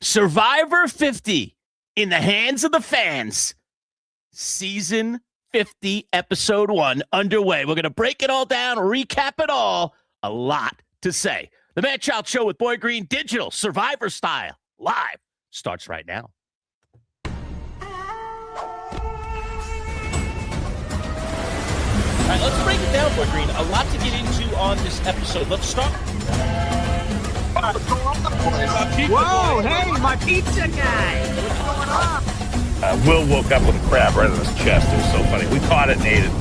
Survivor 50 in the hands of the fans. Season 50, episode 1 underway. We're going to break it all down, recap it all. A lot to say. The Manchild Show with Boy Green, digital, Survivor style, live, starts right now. All right, let's break it down, Boy Green. A lot to get into on this episode. Let's start. Whoa, hey, my pizza guy. What's going on? Will woke up with a crab right in his chest. It was so funny. We caught it and ate it.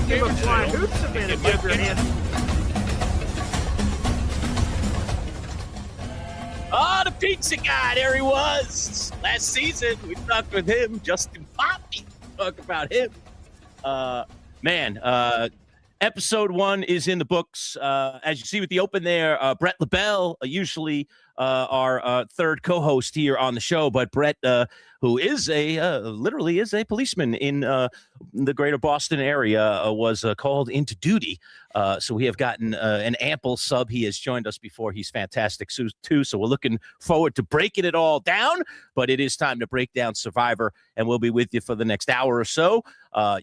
Give a flying hoops a minute, give your hand. Oh, the pizza guy. There he was. Last season, we talked with him. Justin Poppy. Talk about him. Episode 1 is in the books. As you see with the open there, Brett LaBelle, usually our third co-host here on the show, but Brett, who is literally is a policeman in the greater Boston area, was called into duty. So we have gotten an ample sub. He has joined us before. He's fantastic too. So we're looking forward to breaking it all down, but it is time to break down Survivor, and we'll be with you for the next hour or so.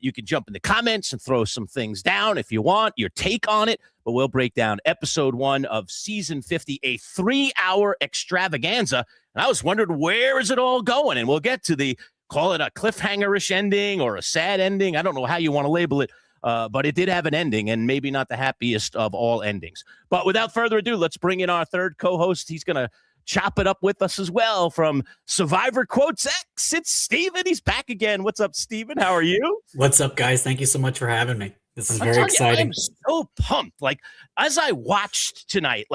You can jump in the comments and throw some things down if you want, your take on it, but we'll break down episode 1 of season 50, a 3-hour extravaganza. And I was wondering, where is it all going? And we'll get to call it a cliffhanger-ish ending or a sad ending. I don't know how you want to label it, but it did have an ending, and maybe not the happiest of all endings. But without further ado, let's bring in our third co-host. He's going to chop it up with us as well from Survivor Quotes X. It's Steven. He's back again. What's up, Steven? How are you? What's up, guys? Thank you so much for having me. This is very exciting. I'm so pumped. Like, as I watched tonight,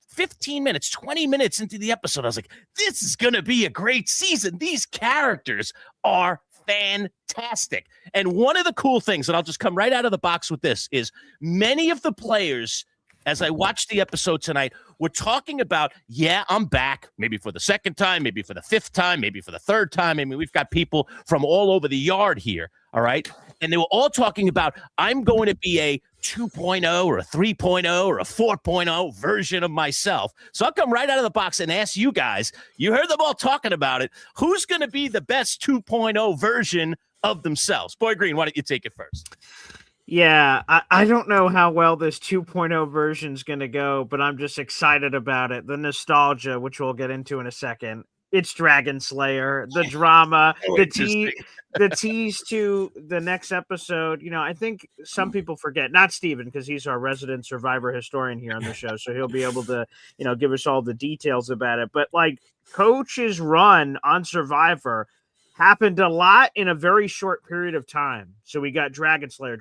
15 minutes, 20 minutes into the episode, I was like, this is going to be a great season. These characters are fantastic. And one of the cool things, and I'll just come right out of the box with this, is many of the players, as I watched the episode tonight, we're talking about, I'm back, maybe for the second time, maybe for the 5th time, maybe for the 3rd time. I mean, we've got people from all over the yard here, all right? And they were all talking about, I'm going to be a 2.0 or a 3.0 or a 4.0 version of myself. So I'll come right out of the box and ask you guys, you heard them all talking about it, who's going to be the best 2.0 version of themselves? Boy Green, why don't you take it first? Yeah, I don't know how well this 2.0 version is going to go, but I'm just excited about it. The nostalgia, which we'll get into in a second. It's Dragon Slayer, the drama, the tease to the next episode. You know, I think some people forget, not Steven, because he's our resident Survivor historian here on the show, so he'll be able to, give us all the details about it. But Coach's run on Survivor happened a lot in a very short period of time. So we got Dragon Slayer,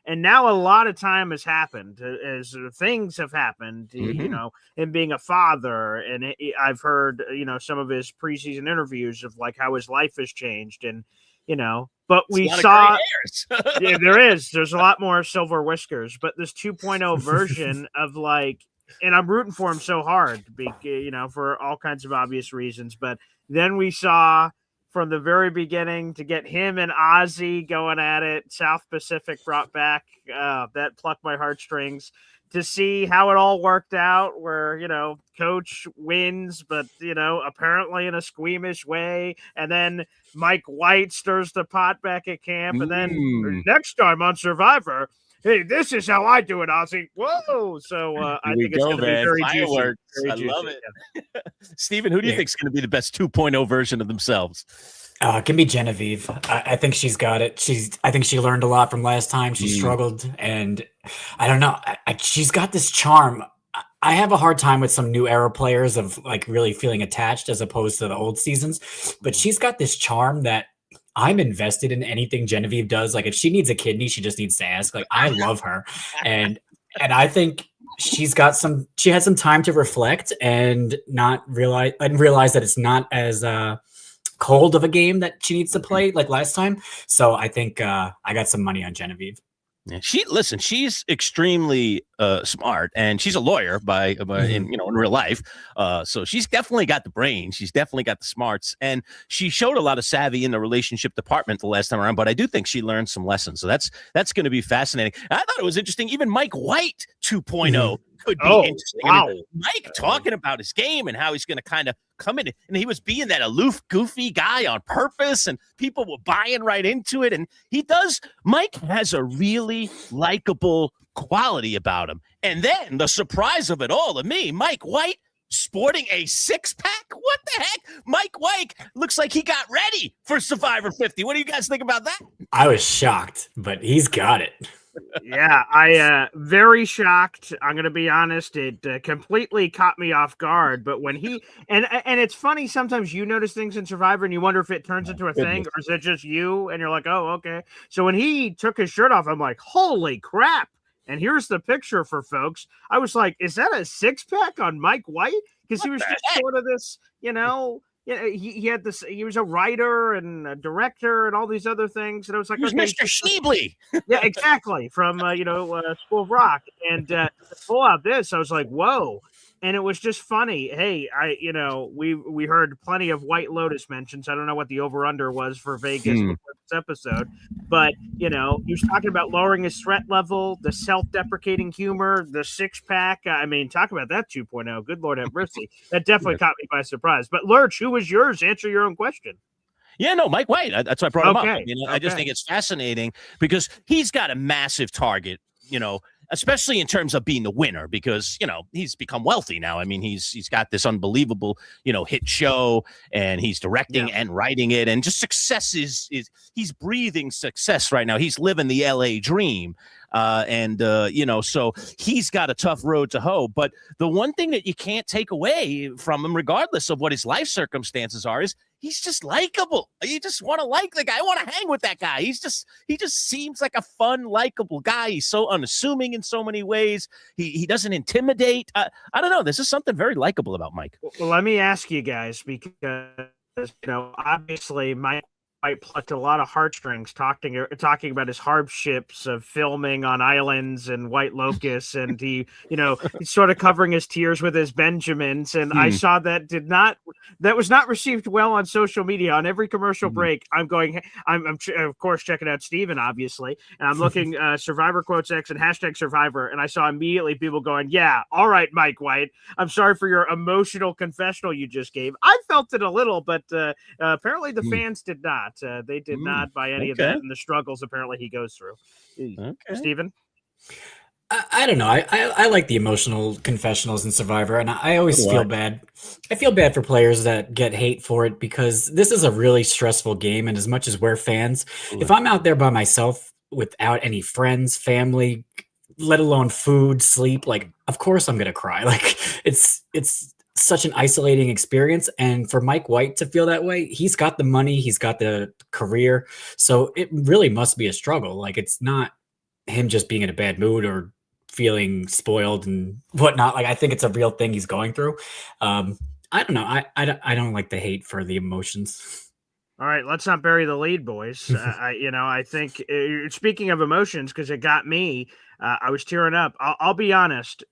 and now a lot of time has happened as things have happened, him being a father. And I've heard, some of his preseason interviews of how his life has changed. And, but we saw, yeah, there's a lot more silver whiskers, but this 2.0 version of and I'm rooting for him so hard, for all kinds of obvious reasons. But then we saw from the very beginning to get him and Ozzy going at it. South Pacific brought back that plucked my heartstrings to see how it all worked out, where, Coach wins, but, apparently in a squeamish way. And then Mike White stirs the pot back at camp. And then next time on Survivor, hey, this is how I do it, Ozzy. Whoa! So I think it's going to be very juicy. I love it. Yeah. Steven, who do you think is going to be the best 2.0 version of themselves? It can be Genevieve. I think she's got it. I think she learned a lot from last time. She struggled, and I don't know. She's got this charm. I have a hard time with some new era players of really feeling attached as opposed to the old seasons, but she's got this charm that I'm invested in anything Genevieve does. If she needs a kidney, she just needs to ask. I love her. And I think she had some time to reflect and realize that it's not as cold of a game that she needs to play like last time. So I think I got some money on Genevieve. Yeah, she's extremely smart, and she's a lawyer in real life. So she's definitely got the brain. She's definitely got the smarts, and she showed a lot of savvy in the relationship department the last time around. But I do think she learned some lessons. So that's going to be fascinating. I thought it was interesting. Even Mike White 2.0 could be interesting. Wow. I mean, Mike talking about his game and how he's going to kind of come in, and he was being that aloof, goofy guy on purpose, and people were buying right into it. And Mike has a really likable quality about him. And then the surprise of it all to me, Mike White sporting a 6-pack. What the heck? Mike White looks like he got ready for Survivor 50. What do you guys think about that? I was shocked, but he's got it. Yeah, I very shocked. I'm gonna be honest; it completely caught me off guard. But when he and it's funny, sometimes you notice things in Survivor and you wonder if it turns into a thing, or is it just you? And you're like, oh, okay. So when he took his shirt off, I'm like, holy crap! And here's the picture for folks. I was like, is that a 6-pack on Mike White? Because he was just sort of this, Yeah, he had this. He was a writer and a director and all these other things. And I was like, He was okay, Mr. Schneebly. yeah, exactly, from School of Rock. And to pull out this, I was like, whoa. And it was just funny. Hey, we heard plenty of White Lotus mentions. I don't know what the over under was for Vegas before this episode, but he was talking about lowering his threat level, the self-deprecating humor, the 6-pack. I mean, talk about that 2.0. Good Lord have mercy. That definitely caught me by surprise. But Lurch, who was yours? Answer your own question. Yeah, no, Mike White. That's why I brought him up. I just think it's fascinating because he's got a massive target, especially in terms of being the winner, because he's become wealthy now. I mean, he's got this unbelievable hit show, and he's directing and writing it, and just success is he's breathing success right now. He's living the LA dream. So he's got a tough road to hoe. But the one thing that you can't take away from him, regardless of what his life circumstances are, is he's just likable. You just want to like the guy. I want to hang with that guy. He just seems like a fun, likable guy. He's so unassuming in so many ways. He doesn't intimidate. I don't know. This is something very likable about Mike. Well, let me ask you guys, because obviously Mike plucked a lot of heartstrings talking about his hardships of filming on islands and White Locusts, and he's sort of covering his tears with his Benjamins. And I saw that was not received well on social media. On every commercial break, I'm of course checking out Steven, obviously, and I'm looking Survivor quotes X and hashtag Survivor, and I saw immediately people going, yeah, all right, Mike White, I'm sorry for your emotional confessional you just gave. I felt it a little, but apparently the fans did not. They did not buy any of that, and the struggles apparently he goes through. Steven? I don't know. I like the emotional confessionals in Survivor, and I always feel bad. I feel bad for players that get hate for it, because this is a really stressful game, and as much as we're fans, if I'm out there by myself without any friends, family, let alone food, sleep, like, of course I'm gonna cry. Like, it's such an isolating experience, and for Mike White to feel that way, he's got the money, he's got the career, so it really must be a struggle. Like, it's not him just being in a bad mood or feeling spoiled and whatnot. Like, I think it's a real thing he's going through. I don't know. I don't like the hate for the emotions. All right, let's not bury the lead, boys. I think speaking of emotions, because it got me, I was tearing up. I'll be honest.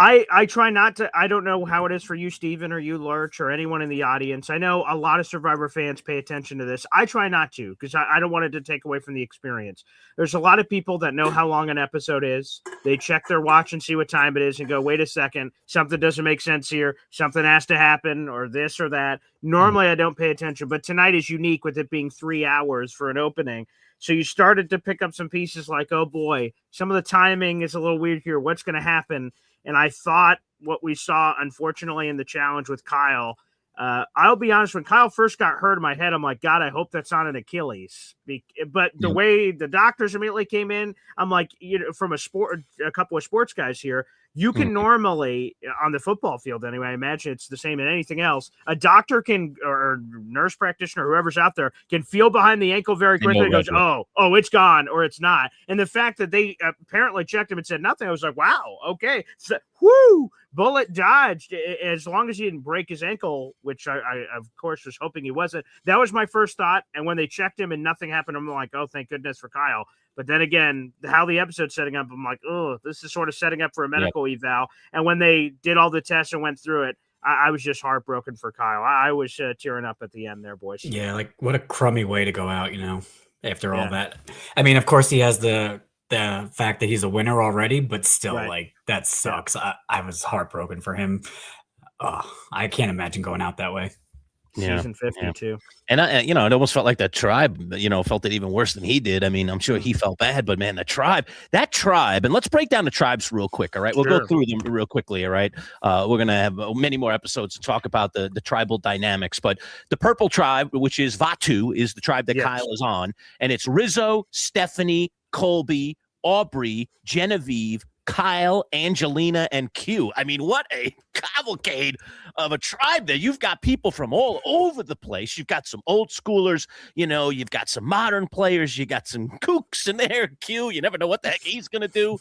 I try not to. I don't know how it is for you, Steven, or you, Lurch, or anyone in the audience. I know a lot of Survivor fans pay attention to this. I try not to, because I don't want it to take away from the experience. There's a lot of people that know how long an episode is. They check their watch and see what time it is and go, wait a second, something doesn't make sense here. Something has to happen, or this or that. Normally, I don't pay attention, but tonight is unique with it being 3 hours for an opening. So you started to pick up some pieces like, oh boy, some of the timing is a little weird here. What's going to happen? And I thought what we saw, unfortunately, in the challenge with Kyle, I'll be honest, when Kyle first got hurt in my head, I'm like, God, I hope that's not an Achilles. But the way the doctors immediately came in, I'm like, from a couple of sports guys here, you can normally, on the football field anyway, I imagine it's the same in anything else, a doctor can, or nurse practitioner, whoever's out there, can feel behind the ankle very quickly and goes, oh, it's gone, or it's not. And the fact that they apparently checked him and said nothing, I was like, wow, okay. So, bullet dodged, as long as he didn't break his ankle, which I of course was hoping he wasn't. That was my first thought. And when they checked him and nothing happened, I'm like, oh, thank goodness for Kyle. But then again, how the episode's setting up, I'm like, oh, this is sort of setting up for a medical eval. And when they did all the tests and went through it, I was just heartbroken for Kyle. I was tearing up at the end there, boys. Yeah, like what a crummy way to go out, after all that. I mean, of course, he has the fact that he's a winner already, but still, like, that sucks. I was heartbroken for him. Oh, I can't imagine going out that way. Season 52. And it almost felt like the tribe, felt it even worse than he did. I mean, I'm sure he felt bad, but man, that tribe, and let's break down the tribes real quick. All right. We'll go through them real quickly. All right. We're going to have many more episodes to talk about the tribal dynamics, but the purple tribe, which is Vatu, is the tribe that Kyle is on. And it's Rizzo, Stephanie, Colby, Aubrey, Genevieve, Kyle, Angelina, and Q. I mean, what a cavalcade of a tribe there. You've got people from all over the place. You've got some old schoolers, you've got some modern players, you got some kooks in there, Q. You never know what the heck he's going to do.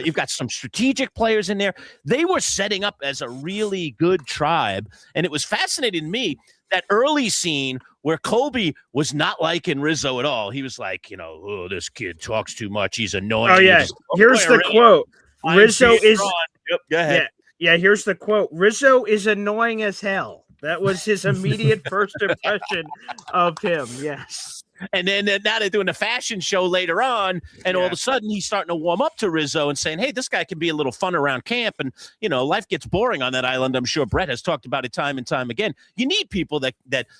You've got some strategic players in there. They were setting up as a really good tribe, and it was fascinating to me that early scene where Colby was not liking Rizzo at all. He was like, oh, this kid talks too much. He's annoying. Oh, yeah. Here's the quote. Rizzo is... Yep, go ahead. Yeah, here's the quote. Rizzo is annoying as hell. That was his immediate first impression of him. Yes. And then now they're doing a fashion show later on, and all of a sudden he's starting to warm up to Rizzo and saying, hey, this guy can be a little fun around camp. And, life gets boring on that island. I'm sure Brett has talked about it time and time again. You need people that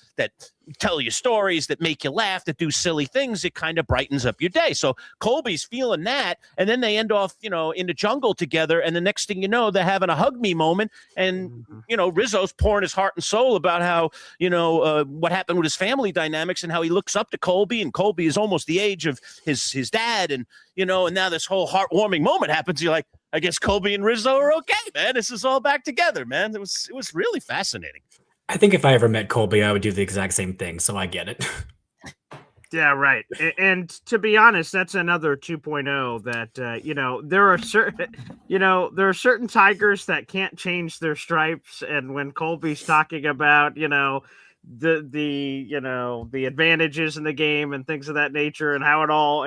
tell you stories, that make you laugh, that do silly things. It kind of brightens up your day. So Colby's feeling that, and then they end off, in the jungle together. And the next thing you know, they're having a hug me moment. And, Rizzo's pouring his heart and soul about how, what happened with his family dynamics and how he looks up to Colby, and Colby is almost the age of his dad. And, and now this whole heartwarming moment happens. You're like, I guess Colby and Rizzo are okay, man. This is all back together, man. It was really fascinating. I think if I ever met Colby, I would do the exact same thing. So I get it. Yeah, right. And to be honest, that's another 2.0 that, there are certain tigers that can't change their stripes. And when Colby's talking about, the advantages in the game and things of that nature and how it all,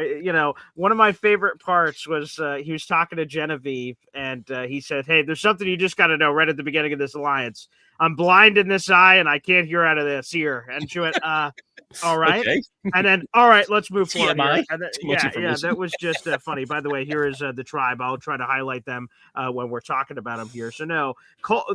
one of my favorite parts was he was talking to Genevieve, and he said, hey, there's something you just got to know right at the beginning of this alliance. I'm blind in this eye and I can't hear out of this ear. And she went, all right. Okay. And then, all right, let's move forward. And then, that was just funny. By the way, here is the tribe. I'll try to highlight them when we're talking about them here. So no,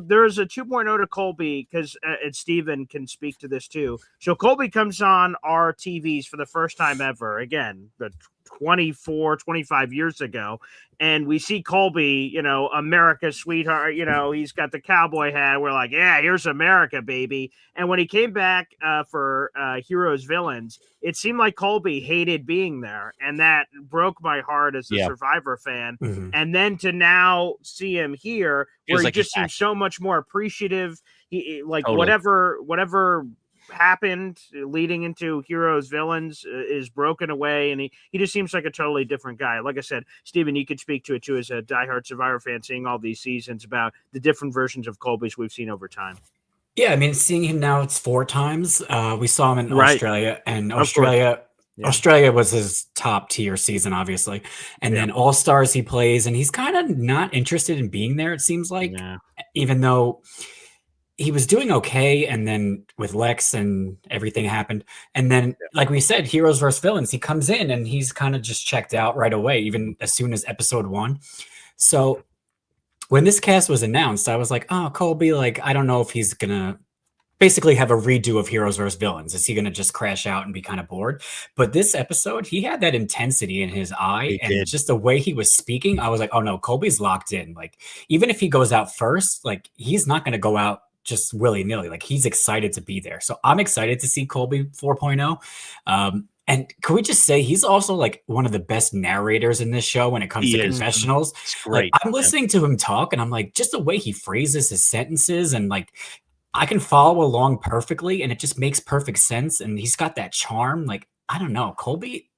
there's a 2.0 to Colby, because and Steven can speak to this too. So Colby comes on our TVs for the first time ever. Again, the 25 years ago. And we see Colby, America's sweetheart, he's got the cowboy hat. We're like, yeah, here's America, baby. And when he came back for Heroes Villains, it seemed like Colby hated being there. And that broke my heart as a Survivor fan. Mm-hmm. And then to now see him here, where he just seems so much more appreciative. He whatever happened leading into Heroes Villains is broken away, and he just seems like a totally different guy. Like I said, Steven, you could speak to it too as a diehard Survivor fan, seeing all these seasons about the different versions of Colby's we've seen over time. Yeah, I mean, seeing him now, it's 4 times. We saw him in Australia, and Australia was his top tier season, obviously. And then All Stars he plays, and he's kind of not interested in being there, it seems like, even though he was doing okay, and then with Lex and everything happened. And then, like we said, Heroes versus Villains, he comes in and he's kind of just checked out right away, even as soon as episode 1. So when this cast was announced, I was like, oh, Colby, like, I don't know if he's going to basically have a redo of Heroes versus Villains. Is he going to just crash out and be kind of bored? But this episode, he had that intensity in his eye, and just the way he was speaking, I was like, oh no, Colby's locked in. Like, even if he goes out first, like, he's not going to go out just willy-nilly. Like, he's excited to be there. So I'm excited to see Colby 4.0. And can we just say he's also like one of the best narrators in this show when it comes to confessionals. Like, I'm listening to him talk, and I'm like, just the way he phrases his sentences, and like, I can follow along perfectly, and it just makes perfect sense. And he's got that charm. Like, I don't know, Colby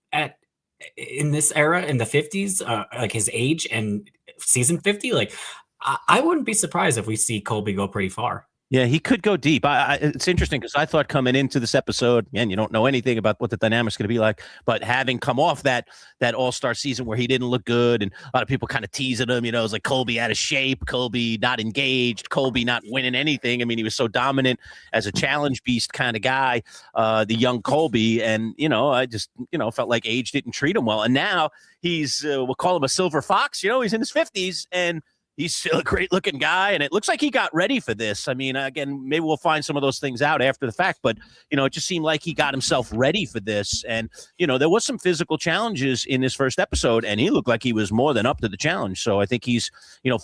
in this era, in the 50s, like his age and season 50, like, I wouldn't be surprised if we see Colby go pretty far. Yeah, he could go deep. It's interesting because I thought coming into this episode, and you don't know anything about what the dynamic's going to be like, but having come off that All-Star season where he didn't look good, and a lot of people kind of teasing him, it's like Colby out of shape, Colby not engaged, Colby not winning anything. I mean, he was so dominant as a challenge beast kind of guy, the young Colby, and I just felt like age didn't treat him well, and now he's we'll call him a silver fox. He's in his 50s and he's still a great looking guy, and it looks like he got ready for this. I mean, again, maybe we'll find some of those things out after the fact, but it just seemed like he got himself ready for this. And there was some physical challenges in this first episode, and he looked like he was more than up to the challenge. So I think he's,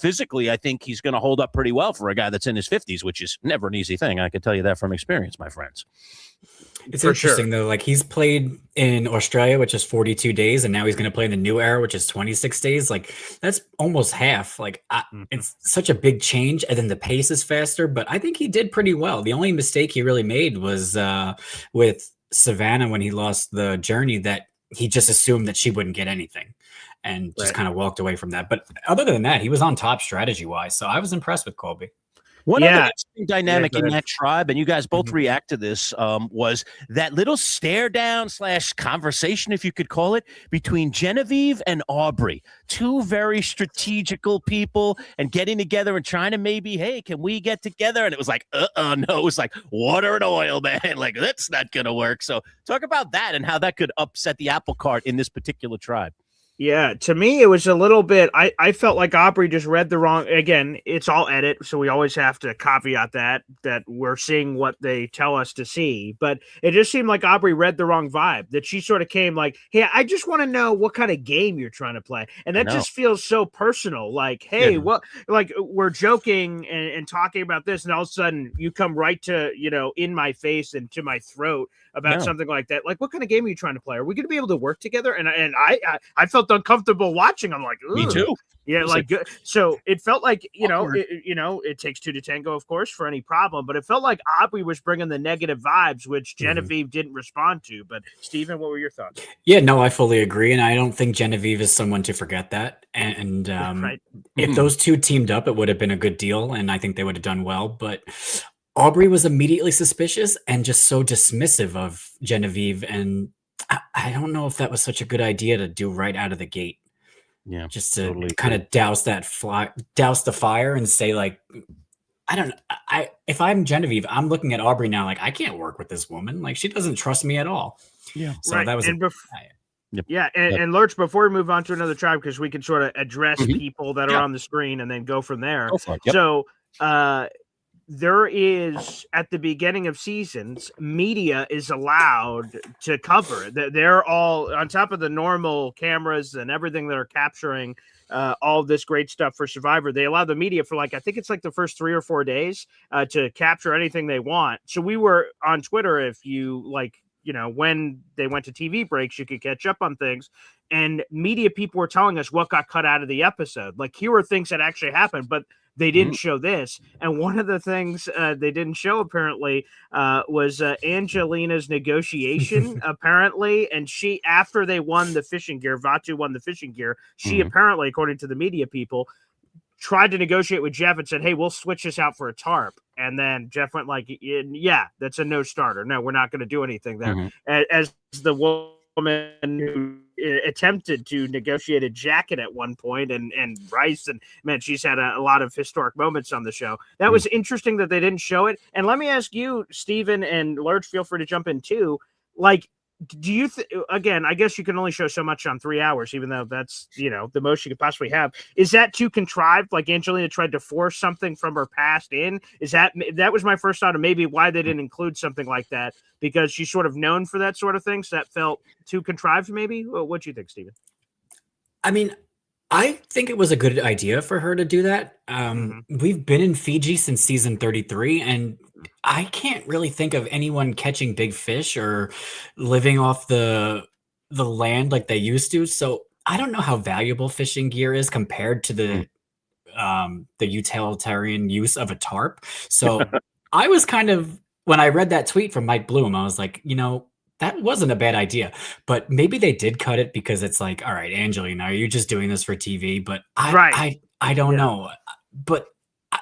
physically, I think he's going to hold up pretty well for a guy that's in his 50s, which is never an easy thing. I can tell you that from experience, my friends. It's interesting though, like he's played in Australia, which is 42 days, and now he's going to play in the new era, which is 26 days. Like that's almost half. Like it's such a big change, and then the pace is faster. But I think he did pretty well. The only mistake he really made was with Savannah when he lost the journey, that he just assumed that she wouldn't get anything, and just kind of walked away from that. But other than that, he was on top strategy wise. So I was impressed with Colby. One other interesting dynamic in that tribe, and you guys both react to this, was that little stare down / conversation, if you could call it, between Genevieve and Aubrey. Two very strategical people, and getting together and trying to maybe, hey, can we get together? And it was like, no. It was like water and oil, man. Like, that's not going to work. So talk about that and how that could upset the apple cart in this particular tribe. Yeah, to me, it was a little bit, I felt like Aubrey just read the wrong, again, it's all edit, so we always have to caveat that we're seeing what they tell us to see, but it just seemed like Aubrey read the wrong vibe, that she sort of came like, hey, I just want to know what kind of game you're trying to play, and that just feels so personal, like, hey, what, like, we're joking and talking about this, and all of a sudden, you come right to, in my face and to my throat about something like that. Like, what kind of game are you trying to play? Are we going to be able to work together? And I felt uncomfortable watching. I'm like, ugh. Me too. Yeah, like so it felt like it takes two to tango, of course, for any problem. But it felt like Aubrey was bringing the negative vibes, which Genevieve didn't respond to. But Stephen, what were your thoughts? Yeah, no, I fully agree, and I don't think Genevieve is someone to forget that. And if those two teamed up, it would have been a good deal, and I think they would have done well. But Aubrey was immediately suspicious and just so dismissive of Genevieve, and I don't know if that was such a good idea to do right out of the gate. Yeah, just to kind of douse the fire and say, like, I don't know. If I'm Genevieve, I'm looking at Aubrey now like, I can't work with this woman. Like, she doesn't trust me at all. Yeah. So that was and Lurch, before we move on to another tribe, because we can sort of address people that are on the screen and then go from there. So there is, at the beginning of seasons, media is allowed to cover it. They're all on top of the normal cameras and everything that are capturing all of this great stuff for Survivor. They allow the media for, like, I think it's like the first 3 or 4 days to capture anything they want. So we were on Twitter, if you like, when they went to TV breaks, you could catch up on things. And media people were telling us what got cut out of the episode. Like, here were things that actually happened, but they didn't show this. And one of the things they didn't show, apparently, was Angelina's negotiation, apparently. And she, after they won the fishing gear, Vatu won the fishing gear, she apparently, according to the media people, tried to negotiate with Jeff and said, hey, we'll switch this out for a tarp. And then Jeff went like, yeah, that's a no starter. No, we're not going to do anything there. As the woman who attempted to negotiate a jacket at one point, and Rice, and man, she's had a lot of historic moments on the show. That was interesting that they didn't show it. And let me ask you, Stephen and Lurch, feel free to jump in too. Like, do you again, I guess you can only show so much on 3 hours, even though that's, the most you could possibly have. Is that too contrived? Like, Angelina tried to force something from her past in? Is that was my first thought of maybe why they didn't include something like that, because she's sort of known for that sort of thing. So that felt too contrived, maybe. What do you think, Stephen? I mean, I think it was a good idea for her to do that. We've been in Fiji since season 33, and I can't really think of anyone catching big fish or living off the land like they used to. So I don't know how valuable fishing gear is compared to the utilitarian use of a tarp. So I was kind of, when I read that tweet from Mike Bloom, I was like, that wasn't a bad idea. But maybe they did cut it because it's like, all right, Angelina, are you just doing this for TV? But I don't know. But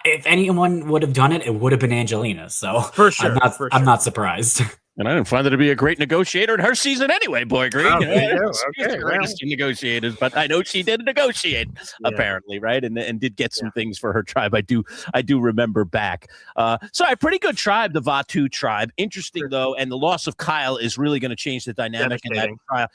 if anyone would have done it, it would have been Angelina. So For sure, I'm not surprised. And I didn't find her to be a great negotiator in her season anyway, Boy Green. Oh, there you go. She's the greatest negotiators, but I know she did negotiate, apparently, right? And did get some things for her tribe. I do remember back. So a pretty good tribe, the Vatu tribe. Interesting, though, and the loss of Kyle is really going to change the dynamic in that trial.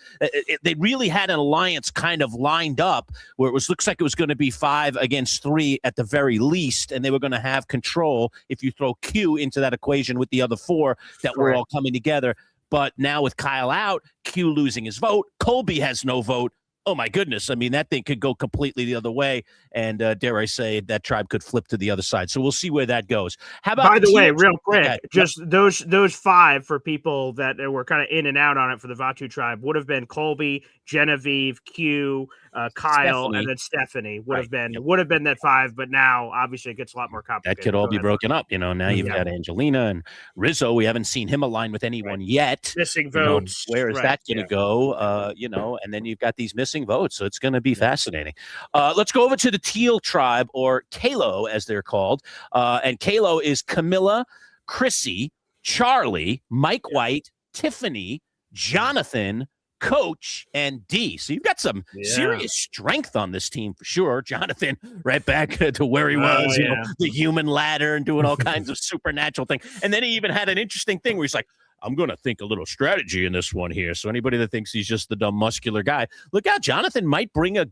They really had an alliance kind of lined up where looks like it was going to be 5 against 3 at the very least, and they were going to have control if you throw Q into that equation with the other 4 that were all coming together. But now with Kyle out, Q losing his vote, Colby has no vote. Oh my goodness. I mean, that thing could go completely the other way. And dare I say, that tribe could flip to the other side. So we'll see where that goes. How about, by the way, real quick, just those 5 for people that were kind of in and out on it for the Vatu tribe would have been Colby, Genevieve, Q, Kyle, Stephanie. And then Stephanie would have been that 5, but now obviously it gets a lot more complicated. That could all be broken up. Now you've got Angelina and Rizzo. We haven't seen him align with anyone yet. Missing votes. Where is that going to go? And then you've got these missing votes. So it's going to be fascinating. Let's go over to the Teal tribe, or Kalo as they're called. And Kalo is Camilla, Chrissy, Charlie, Mike White, Tiffany, Jonathan, Coach, and D. So you've got some serious strength on this team for sure. Jonathan, right back to where he was, the human ladder and doing all kinds of supernatural things. And then he even had an interesting thing where he's like, I'm going to think a little strategy in this one here. So anybody that thinks he's just the dumb muscular guy, look out. Jonathan might bring a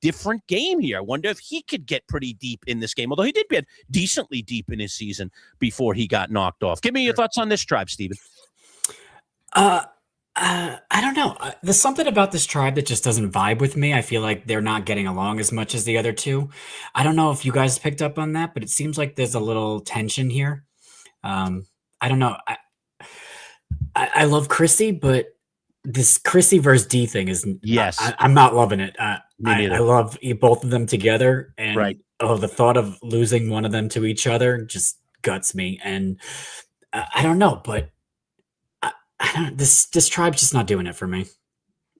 different game here. I wonder if he could get pretty deep in this game, although he did get decently deep in his season before he got knocked off. Give me your thoughts on this tribe, Steven. I don't know. There's something about this tribe that just doesn't vibe with me. I feel like they're not getting along as much as the other 2. I don't know if you guys picked up on that, but it seems like there's a little tension here. I don't know. I love Chrissy, but this Chrissy versus D thing is I'm not loving it. I love both of them together, and the thought of losing one of them to each other just guts me. And I don't know, but this tribe's just not doing it for me.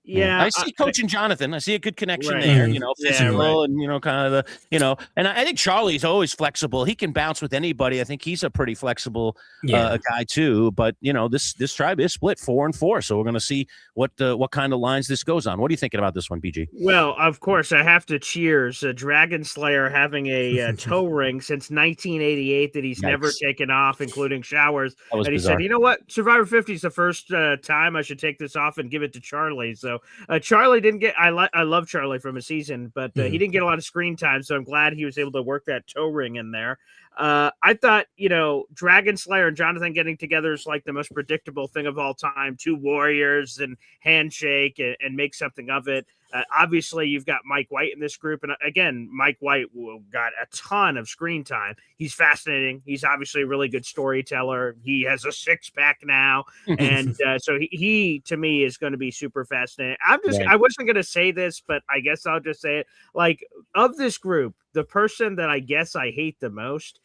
Yeah, I see Coach and Jonathan. I see a good connection there, physical and, kind of the, and I think Charlie's always flexible. He can bounce with anybody. I think he's a pretty flexible guy too. But, this tribe is split 4-4. So we're going to see what kind of lines this goes on. What are you thinking about this one, BG? Well, of course, I have to cheers Dragon Slayer having a toe ring since 1988 that he's never taken off, including showers. And he said, you know what? Survivor 50 is the first time I should take this off and give it to Charlie. So Charlie didn't get. I love Charlie from a season, but he didn't get a lot of screen time. So I'm glad he was able to work that toe ring in there. I thought, Dragon Slayer and Jonathan getting together is like the most predictable thing of all time. 2 warriors and handshake and make something of it. Obviously, you've got Mike White in this group. And again, Mike White got a ton of screen time. He's fascinating. He's obviously a really good storyteller. He has a 6-pack now. And so he, to me, is going to be super fascinating. I wasn't going to say this, but I guess I'll just say it. Like, of this group, the person that I guess I hate the most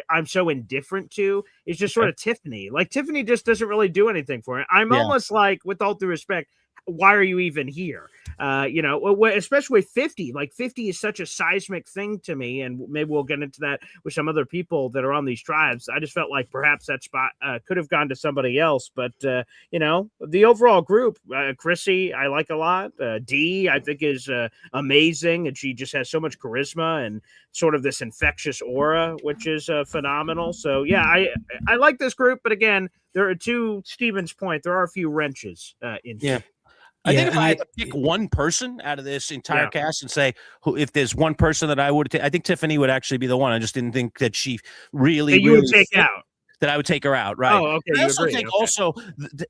I'm so indifferent to is just sort of Tiffany. Like, Tiffany just doesn't really do anything for it. I'm almost like, with all due respect, why are you even here? Especially with 50. Like, 50 is such a seismic thing to me, and maybe we'll get into that with some other people that are on these tribes. I just felt like perhaps that spot could have gone to somebody else, but the overall group, Chrissy, I like a lot. Dee, I think, is amazing, and she just has so much charisma and sort of this infectious aura, which is phenomenal. So yeah, I like this group, but again, there are, to Steven's point, there are a few wrenches in here. I think if I had to pick one person out of this entire cast and say if there's one person that I would take, I think Tiffany would actually be the one. I just didn't think that she really would take out. That I would take her out, right? Oh, okay. I also think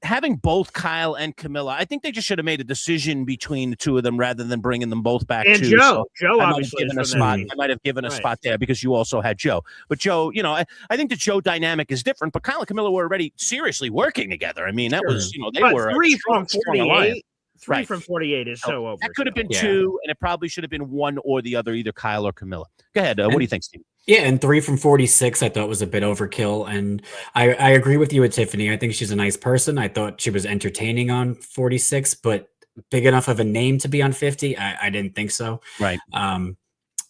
having both Kyle and Camilla, I think they just should have made a decision between the 2 of them rather than bringing them both back. And Joe, Joe I obviously given a spot. I might have given a spot there because you also had Joe. But Joe, I think the Joe dynamic is different. But Kyle and Camilla were already seriously working together. I mean, that was they were 3 from 48. 3 from 48 is so over. That could have been 2, and it probably should have been one or the other, either Kyle or Camilla. Go ahead. What do you think, Steve? Yeah, and 3 from 46 I thought was a bit overkill. And I agree with you with Tiffany. I think she's a nice person. I thought she was entertaining on 46, but big enough of a name to be on 50, I didn't think so. Right.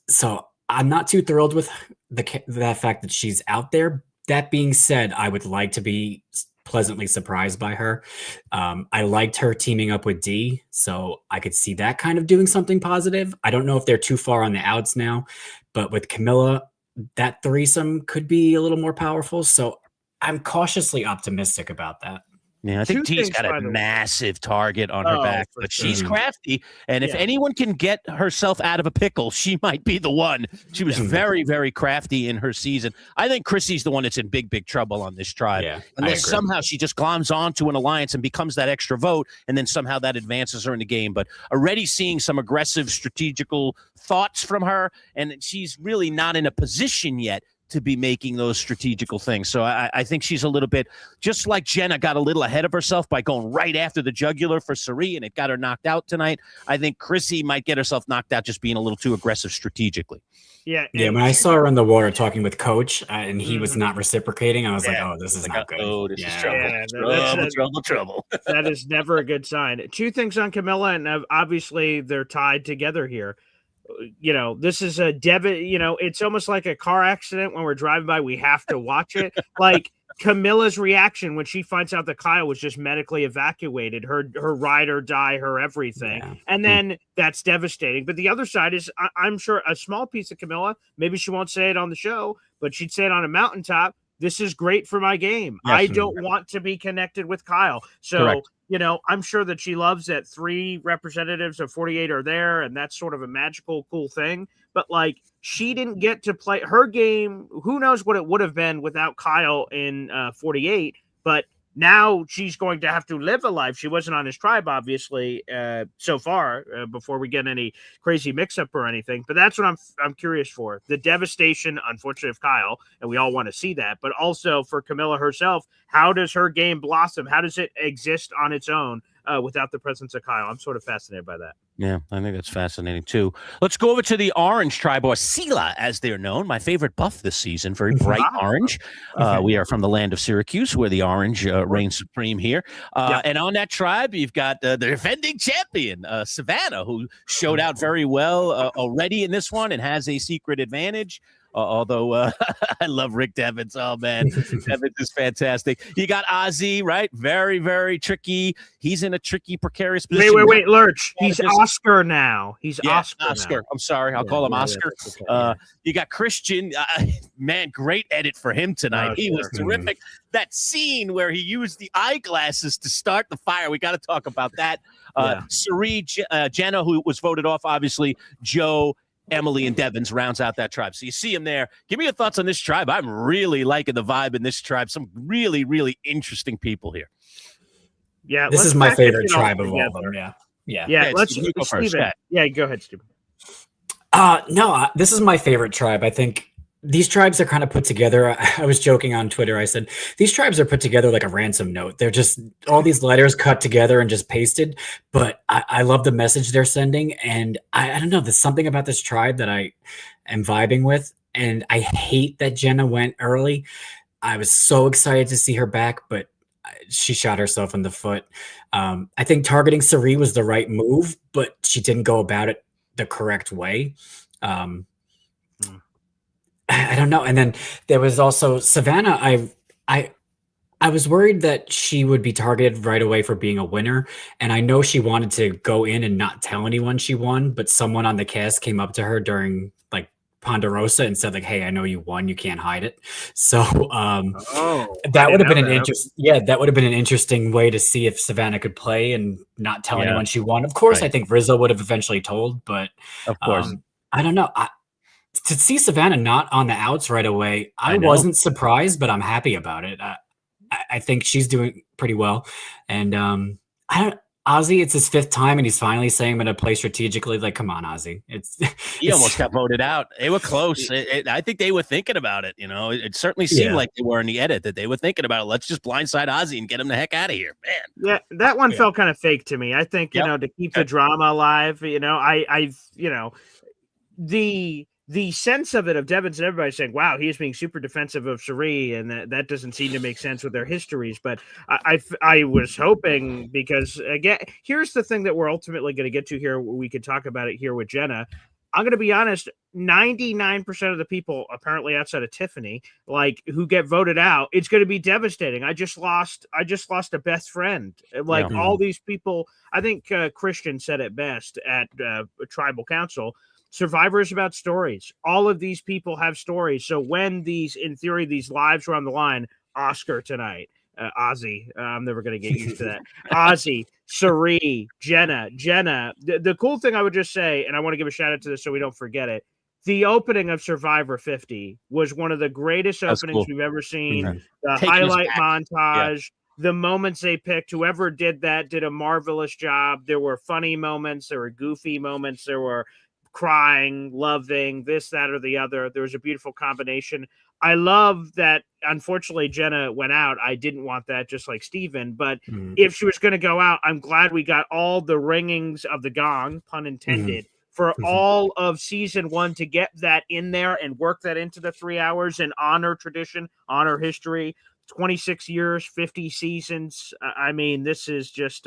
So I'm not too thrilled with that fact that she's out there. That being said, I would like to be pleasantly surprised by her. I liked her teaming up with D, so I could see that kind of doing something positive. I don't know if they're too far on the outs now, but with Camilla, that threesome could be a little more powerful. So I'm cautiously optimistic about that. Yeah, I think T's got a massive target on her back, but she's crafty. And if anyone can get herself out of a pickle, she might be the one. She was very, very crafty in her season. I think Chrissy's the one that's in big, big trouble on this tribe. Yeah, unless somehow she just gloms onto an alliance and becomes that extra vote, and then somehow that advances her in the game. But already seeing some aggressive strategical thoughts from her, and she's really not in a position yet to be making those strategical things. So I think she's a little bit, just like Jenna got a little ahead of herself by going right after the jugular for Sari, and it got her knocked out tonight. I think Chrissy might get herself knocked out just being a little too aggressive strategically. Yeah. When I saw her in the water talking with Coach and he was not reciprocating, I was like, oh, this is not good. Oh, this is trouble. Trouble. That is never a good sign. Two things on Camilla, and obviously they're tied together here. This is a it's almost like a car accident. When we're driving by, we have to watch it. Like Camilla's reaction when she finds out that Kyle was just medically evacuated, her ride or die, her everything. Yeah. And then that's devastating. But the other side is, I'm sure a small piece of Camilla, maybe she won't say it on the show, but she'd say it on a mountaintop. This is great for my game. Yes, I don't want to be connected with Kyle. So, correct. I'm sure that she loves that 3 representatives of 48 are there, and that's sort of a magical, cool thing. But, she didn't get to play her game. Who knows what it would have been without Kyle in 48, but now she's going to have to live a life. She wasn't on his tribe, obviously, so far, before we get any crazy mix-up or anything. But that's what I'm curious for. The devastation, unfortunately, of Kyle, and we all want to see that. But also for Camilla herself, how does her game blossom? How does it exist on its own without the presence of Kyle? I'm sort of fascinated by that. Yeah, I think that's fascinating, too. Let's go over to the Orange Tribe, or Sela, as they're known. My favorite buff this season, very bright orange. We are from the land of Syracuse, where the orange reigns supreme here. And on that tribe, you've got the defending champion, Savannah, who showed out very well already in this one and has a secret advantage. Although I love Rick Devens. Oh, man. Devens is fantastic. You got Ozzy, right? Very, very tricky. He's in a tricky, precarious position. Wait, Lurch. He's Oscar now. He's Oscar now. I'm sorry. I'll call him Oscar. Okay. You got Christian. Man, great edit for him tonight. He was terrific. That scene where he used the eyeglasses to start the fire, we got to talk about that. Sari, Jenna, who was voted off, obviously, Joe, Emily, and Devens rounds out that tribe. So you see him there. Give me your thoughts on this tribe. I'm really liking the vibe in this tribe. Some really, really interesting people here. Yeah, this is my favorite tribe of all of them. Yeah. Let's go first. Yeah, go ahead, Stephen. No, this is my favorite tribe. I think these tribes are kind of put together. I was joking on Twitter. I said, these tribes are put together like a ransom note. They're just all these letters cut together and just pasted. But I love the message they're sending. And I don't know, there's something about this tribe that I am vibing with. And I hate that Jenna went early. I was so excited to see her back, but she shot herself in the foot. I think targeting Sari was the right move, but she didn't go about it the correct way. I don't know. And then there was also Savannah. I was worried that she would be targeted right away for being a winner. And I know she wanted to go in and not tell anyone she won, but someone on the cast came up to her during Ponderosa and said hey, I know you won. You can't hide it. So that would have been that would have been an interesting way to see if Savannah could play and not tell anyone she won. Of course, I think Rizzo would have eventually told, but of course, I don't know. To see Savannah not on the outs right away, I wasn't surprised, but I'm happy about it. I think she's doing pretty well. And Ozzy, it's his 5th time, and he's finally saying I'm going to play strategically. Come on, Ozzy. He almost got voted out. They were close. I think they were thinking about it. It certainly seemed like they were in the edit, that they were thinking about it. Let's just blindside Ozzy and get him the heck out of here, man. Yeah, that one felt kind of fake to me. I think, to keep the drama alive, the sense of it, of Devens and everybody saying, wow, he is being super defensive of Sari, and that doesn't seem to make sense with their histories. But I was hoping, because, again, here's the thing that we're ultimately going to get to here. We could talk about it here with Jenna. I'm going to be honest, 99% of the people, apparently outside of Tiffany, like who get voted out, it's going to be devastating. I just lost a best friend. Like all these people, I think Christian said it best at Tribal Council. Survivor is about stories. All of these people have stories. So when in theory, these lives were on the line, Oscar tonight, Ozzy, I'm never going to get used to that. Ozzy, Sari, Jenna. The cool thing I would just say, and I want to give a shout out to this so we don't forget it. The opening of Survivor 50 was one of the greatest openings we've ever seen. The highlight montage, the moments they picked, whoever did that did a marvelous job. There were funny moments, there were goofy moments, there were crying, loving, this, that, or the other. There was a beautiful combination. I love that, unfortunately, Jenna went out. I didn't want that, just like Steven. But if she was going to go out, I'm glad we got all the ringings of the gong, pun intended, for all of season 1 to get that in there and work that into the 3 hours and honor tradition, honor history. 26 years, 50 seasons. I mean, this is just...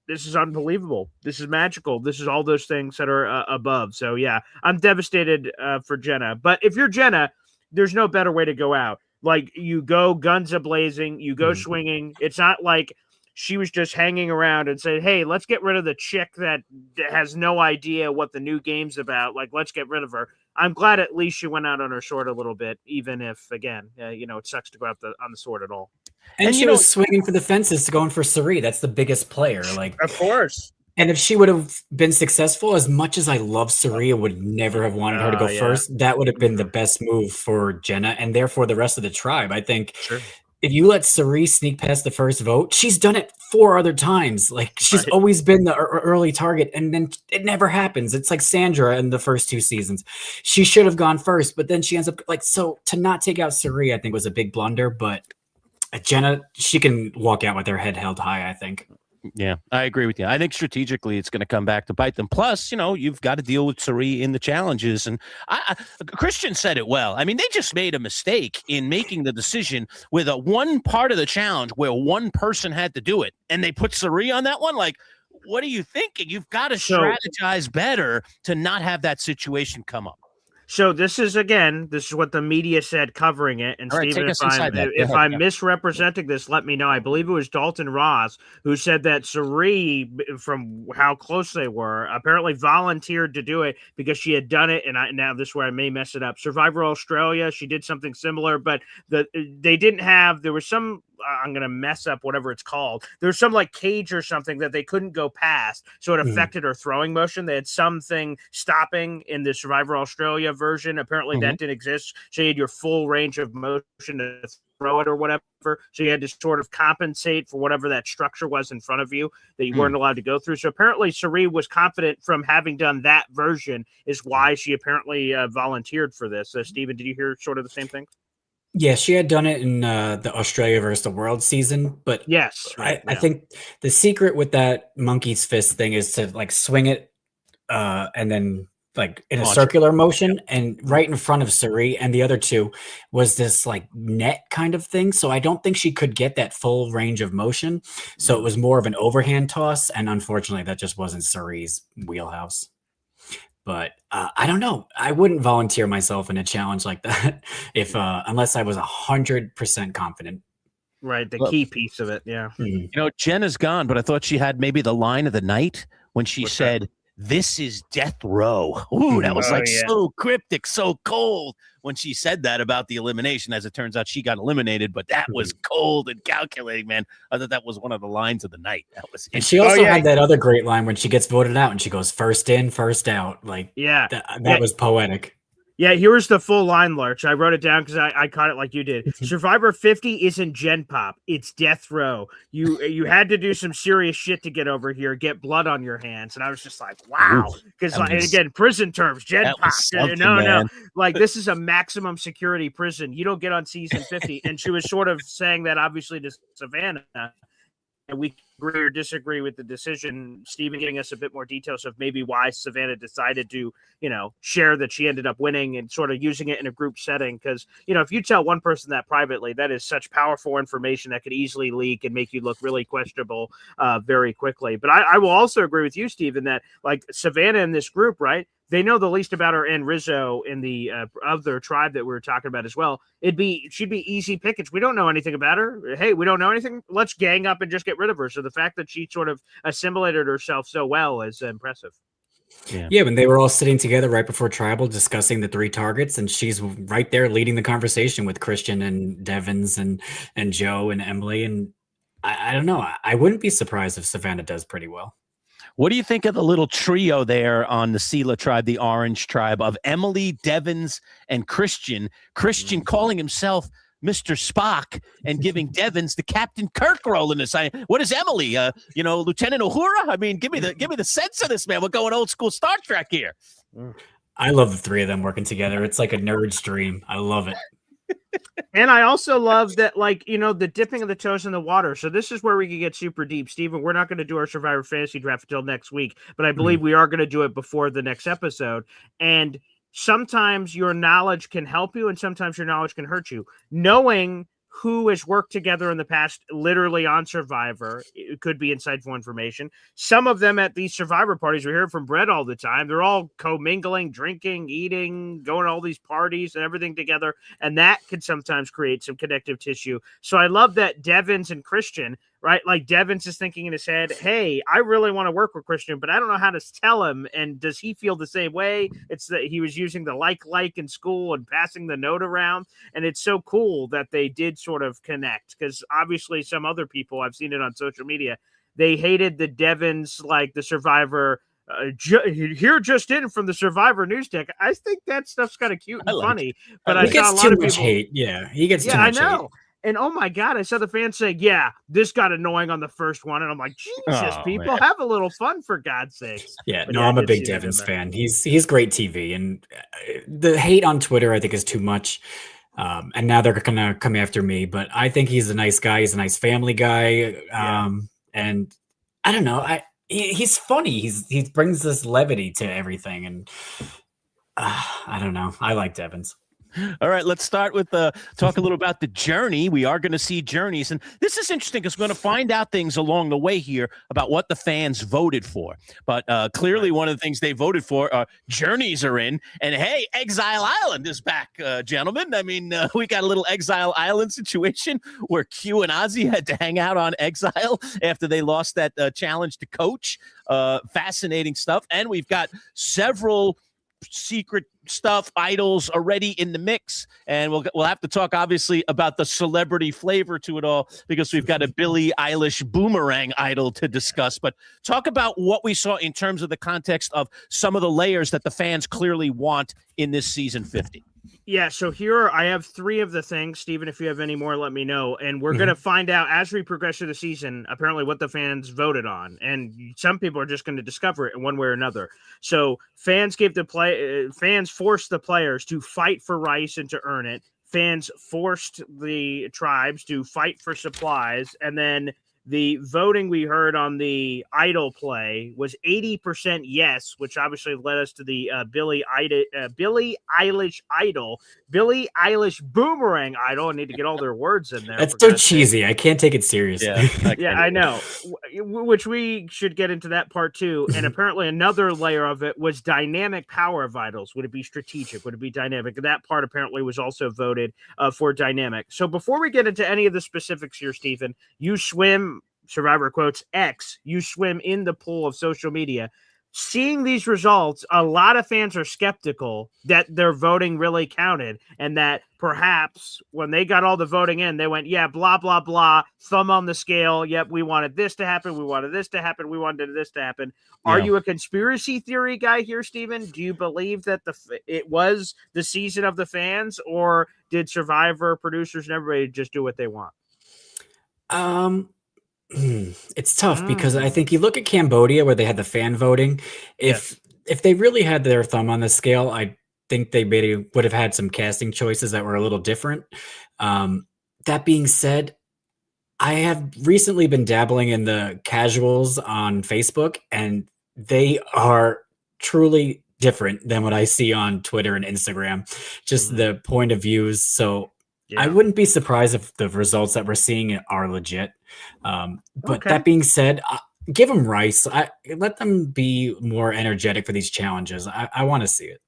this is unbelievable. This is magical. This is all those things that are above. So, yeah, I'm devastated for Jenna. But if you're Jenna, there's no better way to go out. Like, you go guns a-blazing, you go swinging. It's not like she was just hanging around and said, hey, let's get rid of the chick that has no idea what the new game's about. Like, let's get rid of her. I'm glad at least she went out on her sword a little bit, even if, again, it sucks to go out on the sword at all. And she was swinging for the fences to going for Sari. That's the biggest player. Like, of course. And if she would have been successful, as much as I love Sari and would never have wanted her to go first, that would have been the best move for Jenna and therefore the rest of the tribe. I think if you let Sari sneak past the first vote, she's done it 4 other times. Like, she's always been the early target, and then it never happens. It's like Sandra in the first 2 seasons. She should have gone first, but then she ends up so to not take out Sari, I think, was a big blunder. But Jenna, she can walk out with her head held high, I think. Yeah, I agree with you. I think strategically it's going to come back to bite them. Plus, you've got to deal with Sari in the challenges. And Christian said it well. I mean, they just made a mistake in making the decision with one part of the challenge where one person had to do it. And they put Sari on that one. Like, what are you thinking? You've got to strategize better to not have that situation come up. So this is what the media said covering it. And Steven, if I'm misrepresenting this, let me know. I believe it was Dalton Ross who said that Sari, from how close they were, apparently volunteered to do it because she had done it. And now this is where I may mess it up. Survivor Australia, she did something similar, but they didn't have. There was some. I'm going to mess up whatever it's called. There's some like cage or something that they couldn't go past. So it affected her throwing motion. They had something stopping in the Survivor Australia version. Apparently that didn't exist. So you had your full range of motion to throw it or whatever. So you had to sort of compensate for whatever that structure was in front of you that you weren't allowed to go through. So apparently Sari was confident from having done that version is why she apparently volunteered for this. Steven, did you hear sort of the same thing? Yeah, she had done it in the Australia versus the World season, but yes, I think the secret with that monkey's fist thing is to like swing it and then like in a circular motion and right in front of Sari, and the other 2 was this like net kind of thing. So I don't think she could get that full range of motion. So it was more of an overhand toss, and unfortunately that just wasn't Sari's wheelhouse. But I don't know. I wouldn't volunteer myself in a challenge like that if unless I was 100% confident. Right, the key piece of it, yeah. Jenna's gone, but I thought she had maybe the line of the night when she said, "This is death row." Ooh, that was so cryptic, so cold when she said that about the elimination. As it turns out, she got eliminated, but that was cold and calculating, man. I thought that was one of the lines of the night. That was. And she also had that other great line when she gets voted out and she goes first in, first out. Like, that was poetic. Yeah, here's the full line, Lurch. I wrote it down because I caught it like you did. Survivor 50 isn't Gen Pop. It's death row. You had to do some serious shit to get over here, get blood on your hands. And I was just like, wow. Because, again, prison terms, Gen Pop. No. Like, this is a maximum security prison. You don't get on season 50. And she was sort of saying that, obviously, to Savannah. And we agree or disagree with the decision. Steven giving us a bit more details of maybe why Savannah decided to, share that she ended up winning and sort of using it in a group setting. Because, if you tell one person that privately, that is such powerful information that could easily leak and make you look really questionable very quickly. But I will also agree with you, Steven, that like Savannah in this group, right? they know the least about her, and Rizzo in the other tribe that we were talking about as well. She'd be easy pickings. We don't know anything about her. Hey, we don't know anything. Let's gang up and just get rid of her. So the fact that she sort of assimilated herself so well is impressive. Yeah, when they were all sitting together right before Tribal discussing the 3 targets, and she's right there leading the conversation with Christian and Devins and Joe and Emily. And I don't know. I wouldn't be surprised if Savannah does pretty well. What do you think of the little trio there on the Sela tribe, the Orange tribe, of Emily, Devins, and Christian? Christian calling himself Mr. Spock and giving Devins the Captain Kirk role in this. What is Emily? Lieutenant Uhura? I mean, give me the sense of this, man. We're going old school Star Trek here. I love the 3 of them working together. It's like a nerd's dream. I love it. And I also love that, the dipping of the toes in the water. So this is where we can get super deep. Steven, we're not going to do our Survivor Fantasy Draft until next week, but I believe we are going to do it before the next episode. And sometimes your knowledge can help you, and sometimes your knowledge can hurt you. Knowing who has worked together in the past, literally on Survivor, it could be insightful information. Some of them at these Survivor parties, we hear from Brett all the time. They're all commingling, drinking, eating, going to all these parties and everything together. And that can sometimes create some connective tissue. So I love that Devins and Christian, right? Like Devins is thinking in his head, hey, I really want to work with Christian, but I don't know how to tell him. And does he feel the same way? It's that he was using the like in school and passing the note around. And it's so cool that they did sort of connect, because obviously some other people, I've seen it on social media, they hated the Devins, like the Survivor here just in from the Survivor news deck. I think that stuff's kind of cute and funny, but I saw a lot of people hate. Yeah, he gets too much I know. hate. And oh my God, I saw the fans say, yeah, this got annoying on the first one. And I'm like, Jesus, people, have a little fun, for God's sakes. Yeah, but I'm a big Devins fan. He's great TV. And the hate on Twitter, I think, is too much. And now they're going to come after me. But I think he's a nice guy. He's a nice family guy. And I don't know. He's funny. He brings this levity to everything. And I don't know. I like Devins. All right, let's start with talk a little about the journey. We are going to see journeys, and this is interesting because we're going to find out things along the way here about what the fans voted for. But clearly, one of the things they voted for, journeys are in, and hey, Exile Island is back, gentlemen. I mean, we got a little Exile Island situation where Q and Ozzy had to hang out on Exile after they lost that challenge to Coach. Fascinating stuff, and we've got several secret stuff, idols already in the mix, and we'll have to talk obviously about the celebrity flavor to it all, because we've got a Billie Eilish boomerang idol to discuss. But talk about what we saw in terms of the context of some of the layers that the fans clearly want in this season 50. Yeah, so here I have 3 of the things. Steven, if you have any more, let me know. And we're going to find out as we progress through the season, apparently what the fans voted on. And some people are just going to discover it in one way or another. So fans forced the players to fight for rice and to earn it. Fans forced the tribes to fight for supplies. And then the voting we heard on the idol play was 80% yes, which obviously led us to the Billie Eilish idol, Billie Eilish boomerang idol. I need to get all their words in there. That's so cheesy. I can't take it seriously. Yeah, I know. Which we should get into that part too. And apparently another layer of it was dynamic power of idols. Would it be strategic? Would it be dynamic? That part apparently was also voted for dynamic. So before we get into any of the specifics here, Stephen, you swim, Survivor quotes, X, you swim in the pool of social media. Seeing these results, a lot of fans are skeptical that their voting really counted, and that perhaps when they got all the voting in, they went, yeah, blah, blah, blah, thumb on the scale. Yep, we wanted this to happen. We wanted this to happen. We wanted this to happen. Yeah. Are you a conspiracy theory guy here, Steven? Do you believe that it was the season of the fans, or did Survivor producers and everybody just do what they want? It's tough because I think you look at Cambodia where they had the fan voting. If they really had their thumb on the scale, I think they maybe would have had some casting choices that were a little different. That being said, I have recently been dabbling in the casuals on Facebook, and they are truly different than what I see on Twitter and Instagram, just the point of views. So I wouldn't be surprised if the results that we're seeing are legit. But that being said, give them Rice. Let them be more energetic for these challenges. I want to see it.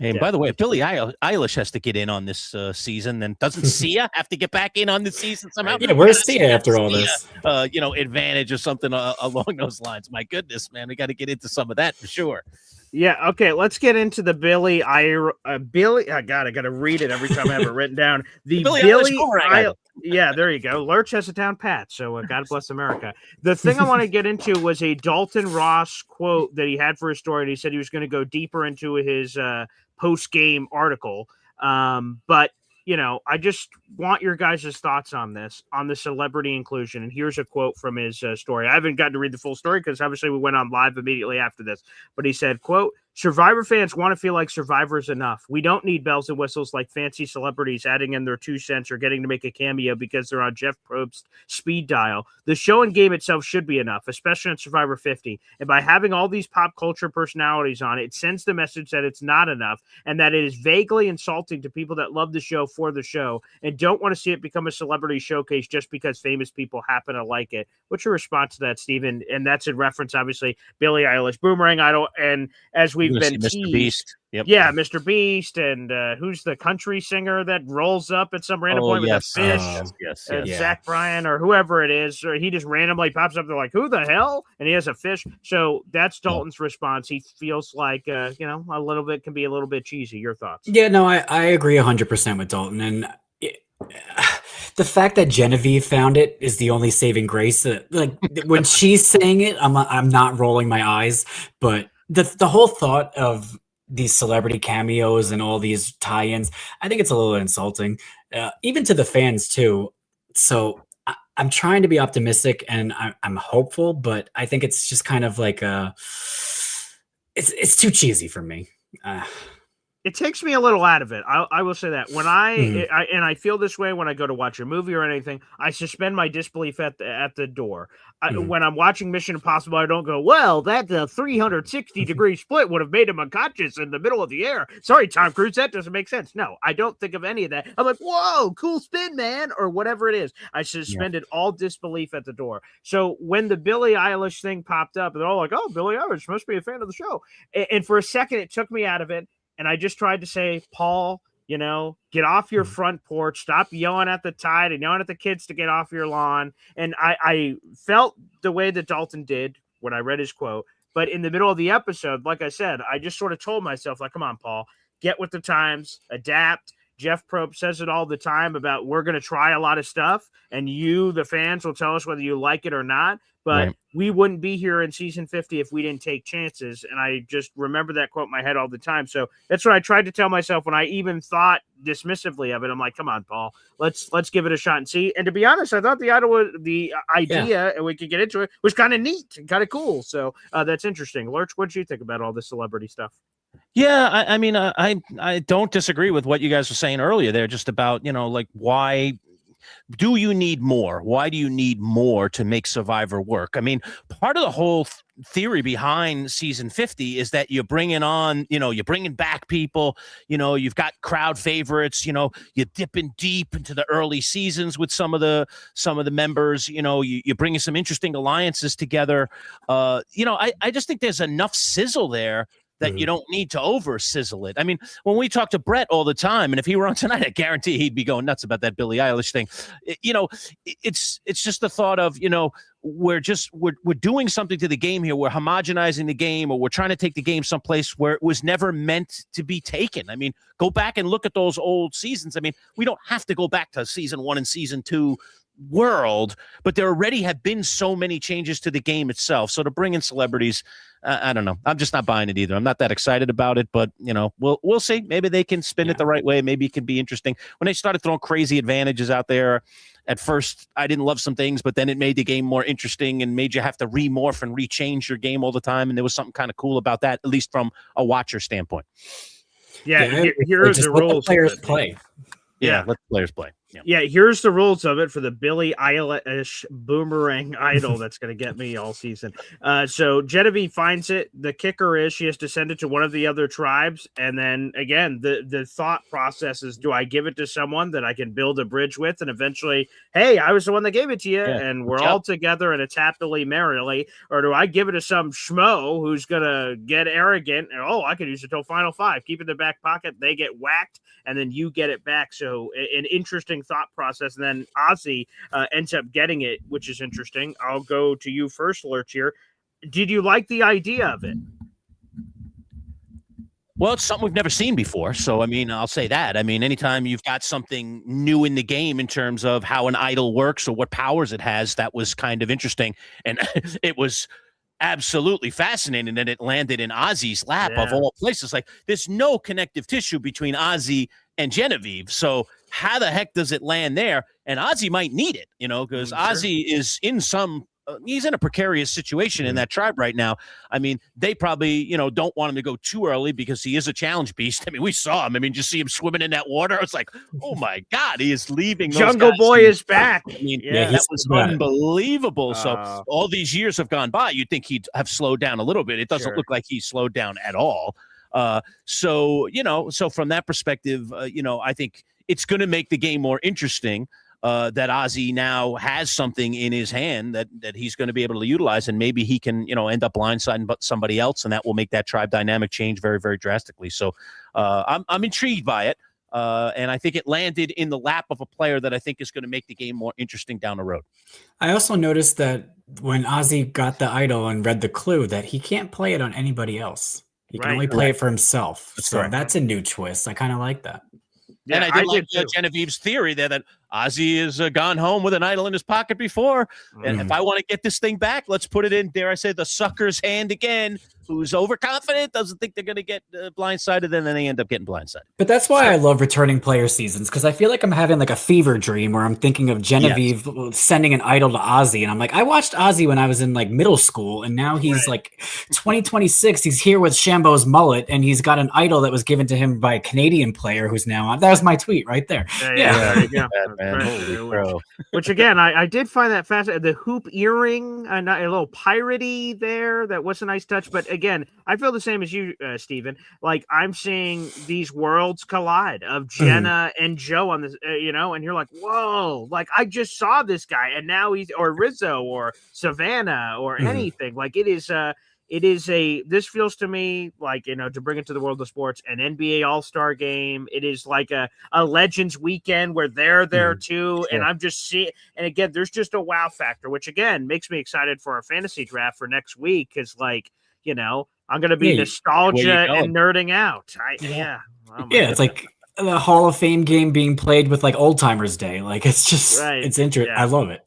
And by the way, if Billie Eilish has to get in on this season, then doesn't Sia have to get back in on the season somehow? Yeah, where's Sia after all this? Advantage or something along those lines. My goodness, man, we got to get into some of that for sure. Yeah, okay, let's get into the Billie. Oh God, I got to read it every time I have it written down. The Billie yeah, there you go. Lurch has it down pat, so God bless America. The thing I want to get into was a Dalton Ross quote that he had for his story, and he said he was going to go deeper into his post-game article. But, I just want your guys' thoughts on this, on the celebrity inclusion. And here's a quote from his story. I haven't gotten to read the full story because obviously we went on live immediately after this. But he said, quote, Survivor fans want to feel like Survivor's enough. We don't need bells and whistles like fancy celebrities adding in their 2 cents or getting to make a cameo because they're on Jeff Probst's speed dial. The show and game itself should be enough, especially on Survivor 50. And by having all these pop culture personalities on it, it sends the message that it's not enough and that it is vaguely insulting to people that love the show for the show and don't want to see it become a celebrity showcase just because famous people happen to like it. What's your response to that, Stephen? And that's in reference, obviously, Billie Eilish, Boomerang Idol, and as we've been Mr. teased, Beast. Yep. Yeah, Mr. Beast, and who's the country singer that rolls up at some random point with a fish? Yes. Zach Bryan or whoever it is, or he just randomly pops up. They're like, "Who the hell?" And he has a fish. So that's Dalton's response. He feels like a little bit can be a little bit cheesy. Your thoughts? Yeah, no, I agree 100% with Dalton, and the fact that Genevieve found it is the only saving grace. Like when she's saying it, I'm not rolling my eyes, but the whole thought of these celebrity cameos and all these tie-ins, I think it's a little insulting, even to the fans too. So I'm trying to be optimistic and I'm hopeful, but I think it's just kind of like it's too cheesy for me. It takes me a little out of it. I will say that when I feel this way when I go to watch a movie or anything, I suspend my disbelief at the door. When I'm watching Mission Impossible, I don't go, well, that 360-degree split would have made him unconscious in the middle of the air. Sorry, Tom Cruise, that doesn't make sense. No, I don't think of any of that. I'm like, whoa, cool spin, man, or whatever it is. I suspended all disbelief at the door. So when the Billie Eilish thing popped up, they're all like, oh, Billie Eilish must be a fan of the show. And for a second, it took me out of it. And I just tried to say, Paul, get off your front porch, stop yelling at the tide and yelling at the kids to get off your lawn. And I felt the way that Dalton did when I read his quote. But in the middle of the episode, like I said, I just sort of told myself, like, come on, Paul, get with the times, adapt. Jeff Probst says it all the time about we're going to try a lot of stuff and you, the fans, will tell us whether you like it or not. But we wouldn't be here in season 50 if we didn't take chances. And I just remember that quote in my head all the time. So that's what I tried to tell myself when I even thought dismissively of it. I'm like, come on, Paul, let's give it a shot and see. And to be honest, I thought the idea, and we could get into it, was kind of neat and kind of cool. So that's interesting. Lurch, what did you think about all this celebrity stuff? Yeah, I mean, I don't disagree with what you guys were saying earlier there, just about, like, why do you need more? Why do you need more to make Survivor work? I mean, part of the whole theory behind season 50 is that you're bringing on, you're bringing back people, you've got crowd favorites, you're dipping deep into the early seasons with some of the members, you're bringing some interesting alliances together. I just think there's enough sizzle there that you don't need to over sizzle it. I mean, when we talk to Brett all the time, and if he were on tonight, I guarantee he'd be going nuts about that Billie Eilish thing. It's just the thought of, we're doing something to the game here. We're homogenizing the game, or we're trying to take the game someplace where it was never meant to be taken. I mean, go back and look at those old seasons. I mean, we don't have to go back to season 1 and season 2 world, but there already have been so many changes to the game itself. So to bring in celebrities, I don't know. I'm just not buying it either. I'm not that excited about it, but we'll see. Maybe they can spin it the right way. Maybe it can be interesting. When they started throwing crazy advantages out there, at first I didn't love some things, but then it made the game more interesting and made you have to remorph and rechange your game all the time. And there was something kind of cool about that, at least from a watcher standpoint. Yeah, here are the rules. Let players play. Yeah, let the players play. Yeah, here's the rules of it for the Billie Eilish boomerang idol that's going to get me all season. So Genevieve finds it. The kicker is she has to send it to one of the other tribes. And then again, the thought process is, do I give it to someone that I can build a bridge with? And eventually, hey, I was the one that gave it to you. Yeah. And we're all together and it's happily merrily. Or do I give it to some schmo who's going to get arrogant? And, I could use it till final 5. Keep it in the back pocket. They get whacked. And then you get it back. So an interesting thought process. And then Ozzy ends up getting it, which is interesting. I'll go to you first, Lurch, here. Did you like the idea of it? Well, it's something we've never seen before. So, I mean, I'll say that. I mean, anytime you've got something new in the game in terms of how an idol works or what powers it has, that was kind of interesting. And it was absolutely fascinating that it landed in Ozzy's lap of all places. Like, there's no connective tissue between Ozzy and Genevieve. So how the heck does it land there? And Ozzy might need it, because Ozzy is in he's in a precarious situation in that tribe right now. I mean, they probably, don't want him to go too early because he is a challenge beast. I mean, we saw him. I mean, just see him swimming in that water. I was like, oh my God, he is leaving. Jungle Boy is back. I mean, that was unbelievable. So all these years have gone by. You'd think he'd have slowed down a little bit. It doesn't look like he's slowed down at all. So from that perspective, I think it's going to make the game more interesting. That Ozzy now has something in his hand that he's going to be able to utilize, and maybe he can, end up blindsiding somebody else, and that will make that tribe dynamic change very, very drastically. So I'm intrigued by it, and I think it landed in the lap of a player that I think is going to make the game more interesting down the road. I also noticed that when Ozzy got the idol and read the clue, that he can't play it on anybody else. He can only play it for himself. That's a new twist. I kind of like that. Yeah, and I did like Genevieve's theory there that Ozzy has gone home with an idol in his pocket before. And if I want to get this thing back, let's put it in, dare I say, the sucker's hand again, who's overconfident, doesn't think they're going to get blindsided, and then they end up getting blindsided. But that's why I love returning player seasons, because I feel like I'm having like a fever dream where I'm thinking of Genevieve sending an idol to Ozzy. And I'm like, I watched Ozzy when I was in like middle school, and now he's like 2026. He's here with Shambo's mullet, and he's got an idol that was given to him by a Canadian player who's now on. That was my tweet right there. Yeah. There you go. Which again, I did find that fascinating. The hoop earring, a little piratey there. That was a nice touch. But again, I feel the same as you, Steven. Like, I'm seeing these worlds collide of Jenna and Joe on this, and you're like, whoa, like I just saw this guy, and now or Rizzo or Savannah or anything. Like, this feels to me like, to bring it to the world of sports, an NBA All-Star game. It is like a Legends weekend where they're there too. And I'm just seeing, and again, there's just a wow factor, which again makes me excited for our fantasy draft for next week. Cause like, I'm going to be nostalgia and nerding out. It's like the Hall of Fame game being played with like Old Timers Day. Like, it's just, it's interesting. I love it.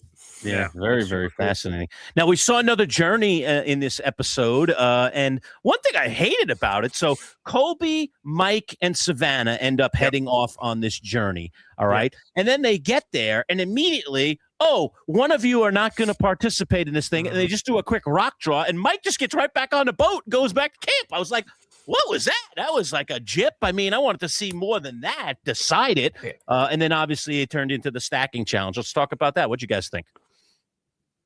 Yeah, very, very fascinating. Now, we saw another journey in this episode, and one thing I hated about it, so Colby, Mike, and Savannah end up heading off on this journey, all right? And then they get there, and immediately, one of you are not going to participate in this thing, and they just do a quick rock draw, and Mike just gets right back on the boat and goes back to camp. I was like, what was that? That was like a jip. I mean, I wanted to see more than that, decide it, and then obviously it turned into the stacking challenge. Let's talk about that. What'd you guys think?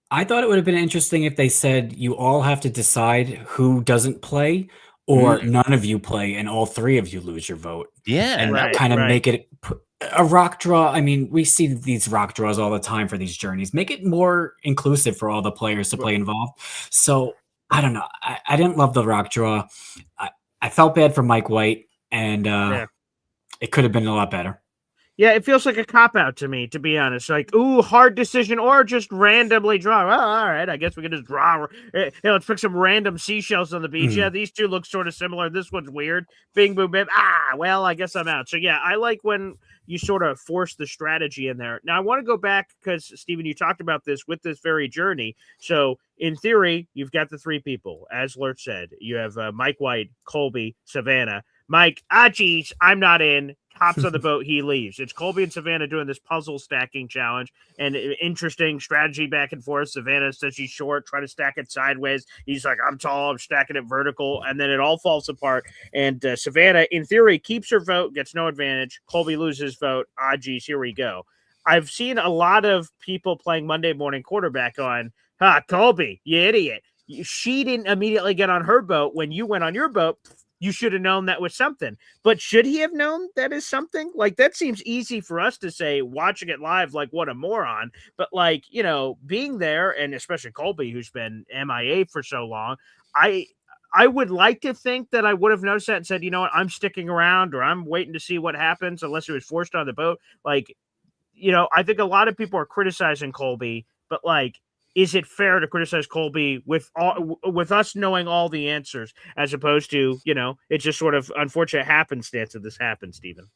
I thought it would have been interesting if they said you all have to decide who doesn't play, or none of you play and all three of you lose your vote. Yeah. And kind of make it a rock draw. I mean, we see these rock draws all the time for these journeys. Make it more inclusive for all the players to play involved. So I don't know. I didn't love the rock draw. I felt bad for Mike White, and it could have been a lot better. Yeah, it feels like a cop-out to me, to be honest. Like, hard decision, or just randomly draw. Well, all right, I guess we can just draw. Let's pick some random seashells on the beach. Yeah, these two look sort of similar. This one's weird. Bing, boom, bim. Well, I guess I'm out. So, yeah, I like when you sort of force the strategy in there. Now, I want to go back because, Steven, you talked about this with this very journey. So, in theory, you've got the three people. As Lurch said, you have Mike White, Colby, Savannah. Mike, geez, I'm not in. Hops on the boat, he leaves. It's Colby and Savannah doing this puzzle stacking challenge, and interesting strategy back and forth. Savannah says she's short, try to stack it sideways. He's like, I'm tall, I'm stacking it vertical, and then it all falls apart. And Savannah, in theory, keeps her vote, gets no advantage. Colby loses vote. Geez, here we go. I've seen a lot of people playing Monday morning quarterback on, Colby, you idiot. She didn't immediately get on her boat when you went on your boat. You should have known that was something. But should he have known that is something? Like, that seems easy for us to say, watching it live, like, what a moron. But, like, being there, and especially Colby, who's been MIA for so long, I would like to think that I would have noticed that and said, you know what, I'm sticking around, or I'm waiting to see what happens, unless he was forced on the boat. Like, I think a lot of people are criticizing Colby, but, like, is it fair to criticize Colby with us knowing all the answers, as opposed to, it's just sort of unfortunate happenstance that this happened, Stephen?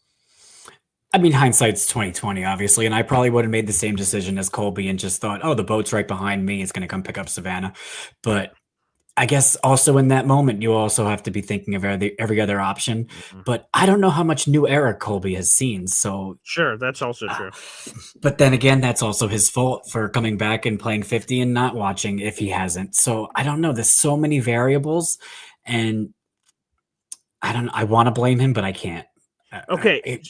I mean, hindsight's 2020, obviously, and I probably would have made the same decision as Colby and just thought, oh, the boat's right behind me. It's going to come pick up Savannah. But I guess also in that moment, you also have to be thinking of every other option. Mm-hmm. But I don't know how much new era Colby has seen. So sure, that's also true. But then again, that's also his fault for coming back and playing 50 and not watching if he hasn't. So I don't know. There's so many variables, and I want to blame him, but I can't. Okay.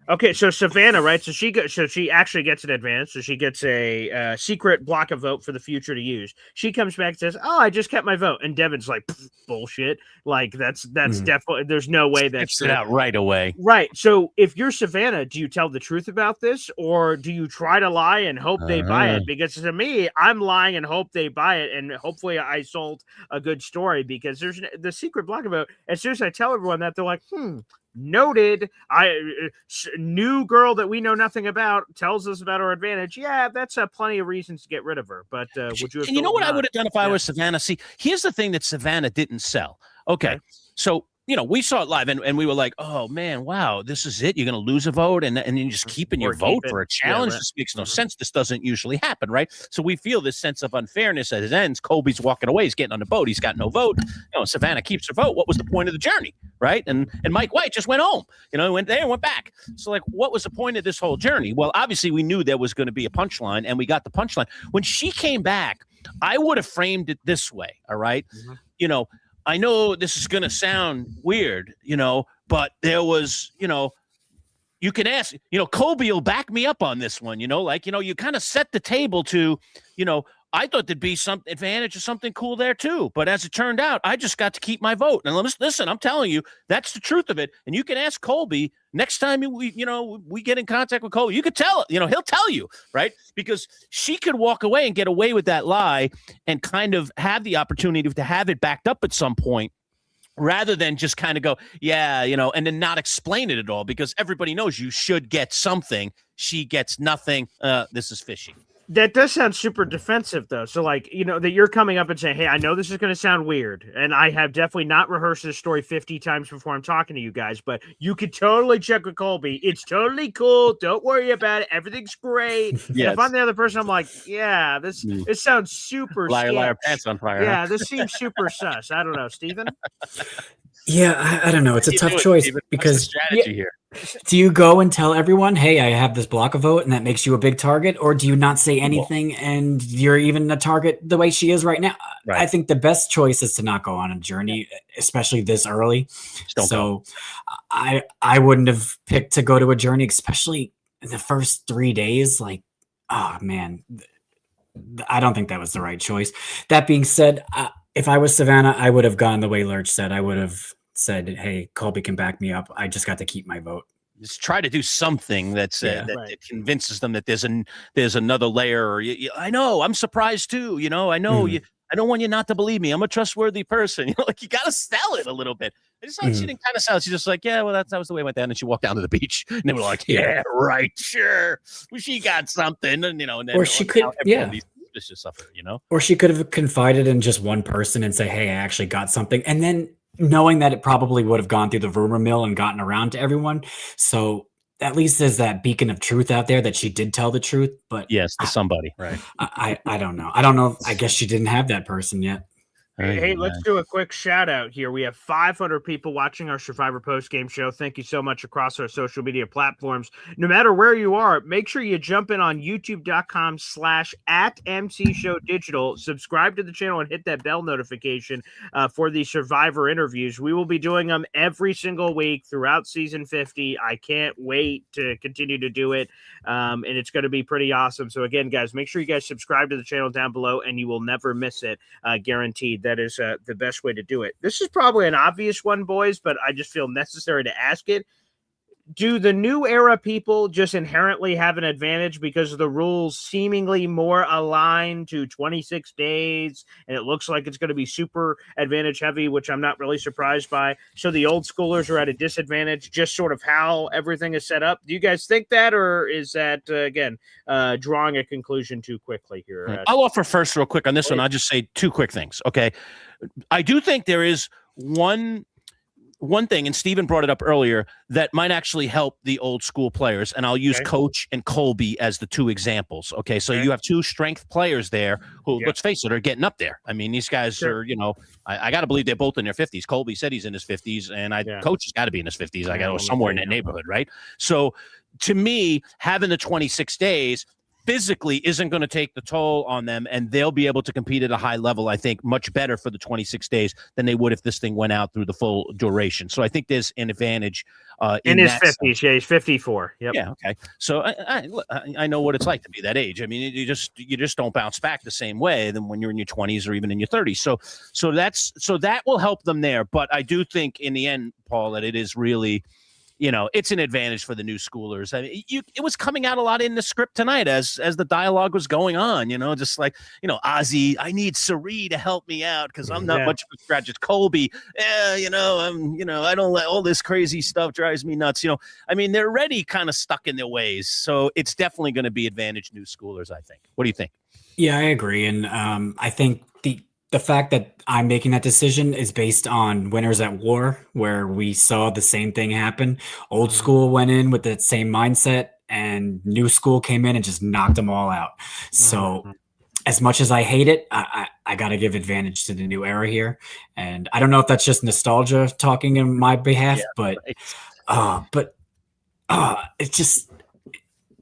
Okay, so Savannah, right? So she actually gets an advantage. So she gets a secret block of vote for the future to use. She comes back and says, "Oh, I just kept my vote," and Devin's like, "Bullshit!" Like that's definitely, there's no way that's Skips it out right away. Right. So if you're Savannah, do you tell the truth about this, or do you try to lie and hope they buy it? Because to me, I'm lying and hope they buy it, and hopefully I sold a good story, because there's the secret block of vote. As soon as I tell everyone that, they're like, noted. New girl that we know nothing about tells us about our advantage. Yeah, that's plenty of reasons to get rid of her. But would you have? And you know what I would have done if I was Yeah. Savannah? See, here's the thing that Savannah didn't sell. Okay, so we saw it live, and we were like, oh man, wow, this is it. You're going to lose a vote, and you're just keeping your vote for a challenge. right. This makes no sense. This doesn't usually happen, right? So we feel this sense of unfairness at his ends. Colby's walking away. He's getting on the boat. He's got no vote. Savannah keeps her vote. What was the point of the journey, right? And Mike White just went home. He went there and went back. So, like, what was the point of this whole journey? Well, obviously we knew there was going to be a punchline, and we got the punchline. When she came back, I would have framed it this way, all right? I know this is going to sound weird, but there was, you can ask, Colby will back me up on this one, you kind of set the table to, I thought there'd be some advantage or something cool there too. But as it turned out, I just got to keep my vote. And listen, I'm telling you, that's the truth of it. And you can ask Colby next time we get in contact with Colby. You could tell it, he'll tell you, right? Because she could walk away and get away with that lie and kind of have the opportunity to have it backed up at some point, rather than just kind of go, yeah, and then not explain it at all, because everybody knows you should get something. She gets nothing. This is fishy. That does sound super defensive, though. So, like, that you're coming up and saying, hey, I know this is going to sound weird, and I have definitely not rehearsed this story 50 times before I'm talking to you guys, but you could totally check with Colby. It's totally cool. Don't worry about it. Everything's great. Yes. And if I'm the other person, I'm like, yeah, this sounds super Liar, liar, sketch. pants on fire. Yeah, this seems super sus. I don't know, Steven? Yeah, I don't know. It's a tough choice, because strategy here. Do you go and tell everyone, hey, I have this block of vote and that makes you a big target? Or do you not say anything and you're even a target the way she is right now? Right. I think the best choice is to not go on a journey, especially this early. So I wouldn't have picked to go to a journey, especially in the first 3 days. Like, oh man, I don't think that was the right choice. That being said, if I was Savannah, I would have gone the way Lurch said. I would have said, hey, Colby can back me up. I just got to keep my vote. Just try to do something that convinces them that there's another layer. Or I know, I'm surprised too. I know I don't want you not to believe me. I'm a trustworthy person. Like, you got to sell it a little bit. It's like she didn't kind of sell it. She's just like, yeah, well, that was the way it went down. And she walked down to the beach, and they were like, yeah, right, sure. Well, she got something, and and then or she could, or she could have confided in just one person and say, hey, I actually got something, and then knowing that it probably would have gone through the rumor mill and gotten around to everyone. So at least there's that beacon of truth out there that she did tell the truth. But yes, to somebody, right? I don't know. I don't know. I guess she didn't have that person yet. Hey, let's do a quick shout out here. We have 500 people watching our Survivor post-game show. Thank you so much across our social media platforms. No matter where you are, make sure you jump in on youtube.com/@MCShowDigital. Subscribe to the channel and hit that bell notification for the Survivor interviews. We will be doing them every single week throughout season 50. I can't wait to continue to do it, and it's going to be pretty awesome. So again, guys, make sure you guys subscribe to the channel down below, and you will never miss it, guaranteed. That is the best way to do it. This is probably an obvious one, boys, but I just feel necessary to ask it. Do the new era people just inherently have an advantage because of the rules seemingly more aligned to 26 days, and it looks like it's going to be super advantage heavy, which I'm not really surprised by? So the old schoolers are at a disadvantage, just sort of how everything is set up. Do you guys think that, or is that, again, drawing a conclusion too quickly here? I'll offer first real quick on this one. I'll just say two quick things, okay? I do think there is one thing, and Steven brought it up earlier, that might actually help the old school players, and I'll use Coach and Colby as the two examples. Okay, so you have two strength players there who, let's face it, are getting up there. I mean, these guys are, I got to believe they're both in their 50s. Colby said he's in his 50s, and Coach has got to be in his 50s. I got to go somewhere in that neighborhood, right? So to me, having the 26 days physically isn't going to take the toll on them, and they'll be able to compete at a high level, I think, much better for the 26 days than they would if this thing went out through the full duration. So I think there's an advantage in his 50s. Yeah, he's 54. Yep. Yeah, okay. So I know what it's like to be that age. I mean, you just don't bounce back the same way than when you're in your 20s or even in your 30s. So that will help them there. But I do think in the end, Paul, that it is really, it's an advantage for the new schoolers. I mean, it was coming out a lot in the script tonight as the dialogue was going on, just like, Ozzy, I need Sari to help me out because I'm not much of a strategist. Colby, I don't let all this crazy stuff drives me nuts. I mean, they're already kind of stuck in their ways. So it's definitely going to be advantage new schoolers, I think. What do you think? Yeah, I agree. And I think the fact that I'm making that decision is based on Winners at War, where we saw the same thing happen. Old school went in with that same mindset, and new school came in and just knocked them all out. So as much as I hate it, I got to give advantage to the new era here. And I don't know if that's just nostalgia talking in my behalf, but it's just,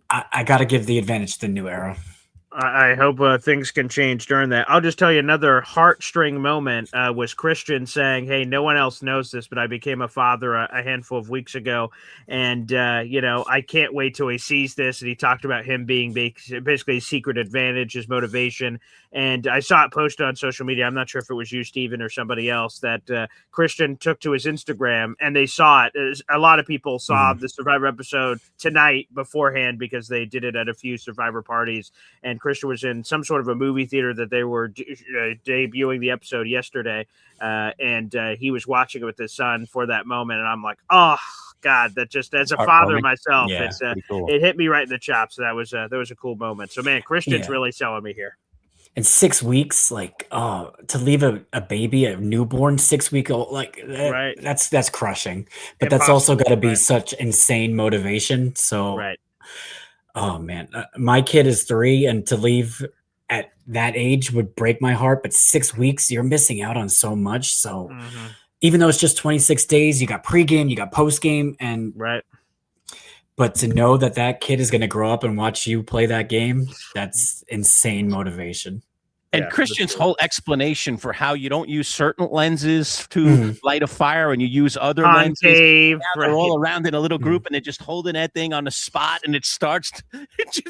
I got to give the advantage to the new era. I hope things can change during that. I'll just tell you another heartstring moment was Christian saying, hey, no one else knows this, but I became a father a handful of weeks ago. And, I can't wait till he sees this. And he talked about him being basically his secret advantage, his motivation. And I saw it posted on social media. I'm not sure if it was you, Steven, or somebody else, that Christian took to his Instagram, and they saw it. A lot of people saw the Survivor episode tonight beforehand because they did it at a few Survivor parties. And Christian was in some sort of a movie theater that they were debuting the episode yesterday, and he was watching it with his son for that moment. And I'm like, oh God, that just, as a father myself, it hit me right in the chops. So that was a cool moment. So man, Christian's really selling me here. In 6 weeks, to leave a baby, a newborn 6 week old, that's crushing. But that's also got to be such insane motivation. So oh man, my kid is 3, and to leave at that age would break my heart. But 6 weeks, you're missing out on so much. So even though it's just 26 days, you got pregame, you got postgame, and but to know that kid is going to grow up and watch you play that game, that's insane motivation. And Christian's whole explanation for how you don't use certain lenses to light a fire and you use other lenses. They're all around in a little group and they're just holding that thing on the spot, and it just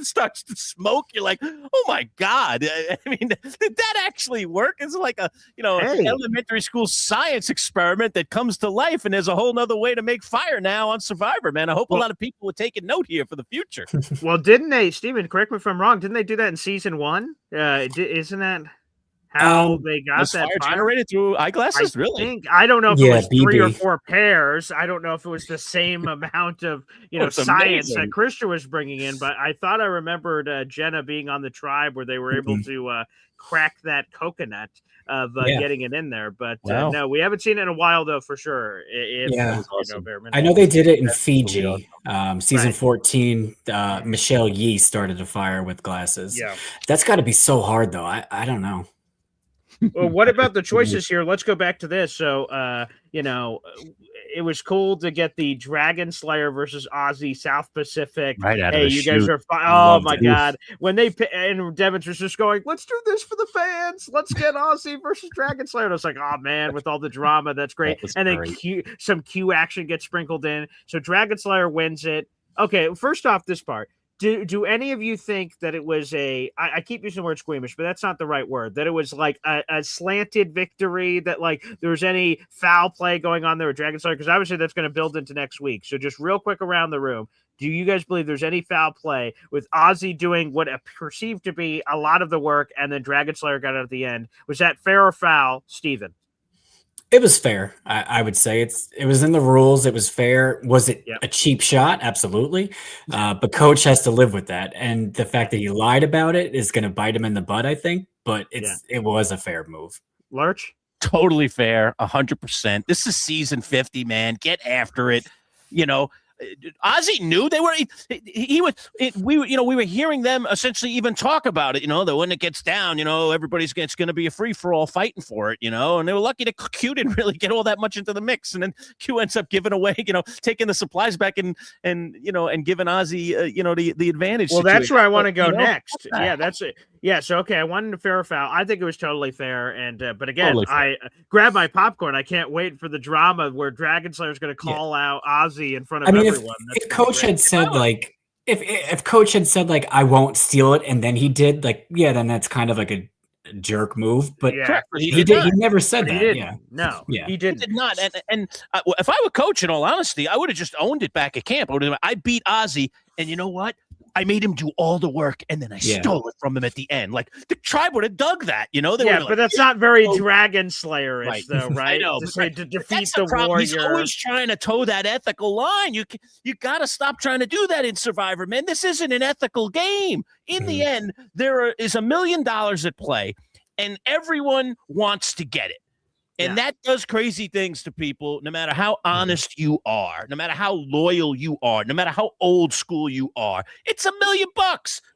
starts to smoke. You're like, oh my God. I mean, did that actually work? It's like an elementary school science experiment that comes to life, and there's a whole nother way to make fire now on Survivor, man. I hope a lot of people would take a note here for the future. Well, didn't they, Steven, correct me if I'm wrong, didn't they do that in season 1? Isn't that how they got that fire generated through eyeglasses? I don't know if it was 3 or 4 pairs. I don't know if it was the same amount of science that Christian was bringing in, but I thought I remembered Jenna being on the tribe where they were able to crack that coconut of getting it in there. But no, we haven't seen it in a while though, for sure. I know they did it in Fiji. Season 14, Michelle Yee started a fire with glasses. That's got to be so hard though. I don't know. Well, what about the choices here? Let's go back to this. So, it was cool to get the Dragon Slayer versus Aussie South Pacific. Right out of Hey, the you guys chute. are fine. Oh Loved my it. God. When and Devon's was just going, let's do this for the fans. Let's get Aussie versus Dragon Slayer. And I was like, oh man, with all the drama, that's great. And then some Q action gets sprinkled in. So Dragon Slayer wins it. Okay, first off, this part. Do any of you think that it was I keep using the word squeamish, but that's not the right word, that it was like a slanted victory, that like there was any foul play going on there with Dragon Slayer? Because obviously that's going to build into next week. So just real quick around the room, do you guys believe there's any foul play with Ozzy doing what perceived to be a lot of the work and then Dragon Slayer got it at the end? Was that fair or foul, Steven? It was fair. I would say it was in the rules. It was fair. Was it a cheap shot? Absolutely. But coach has to live with that. And the fact that he lied about it is going to bite him in the butt, I think. But it was a fair move. Lurch? Totally fair. 100%. This is season 50, man. Get after it. Ozzy knew they were. We were hearing them essentially even talk about it. That when it gets down, it's going to be a free for all fighting for it. And they were lucky that Q didn't really get all that much into the mix, and then Q ends up giving away, taking the supplies back and giving Ozzy, the advantage. Well, situation. that's where I want to go next. Yeah, that's it. Yeah, so okay, I wanted a fair or foul. I think it was totally fair, and but again, totally I grabbed my popcorn. I can't wait for the drama where Dragon Slayer is going to call out Ozzy in front of everyone. If coach had said like, if coach had said like, I won't steal it, and then he did, like, then that's kind of like a jerk move. But he never said that. Yeah, no, he did not. And if I were coach, in all honesty, I would have just owned it back at camp. I beat Ozzy, and you know what? I made him do all the work, and then I stole it from him at the end. Like, the tribe would have dug that, but that's not very Dragon Slayer-ish, though, right? I know. To defeat the warrior. He's always trying to toe that ethical line. You got to stop trying to do that in Survivor, man. This isn't an ethical game. In the end, there is $1 million at play, and everyone wants to get it. And that does crazy things to people, no matter how honest you are, no matter how loyal you are, no matter how old school you are. It's $1 million.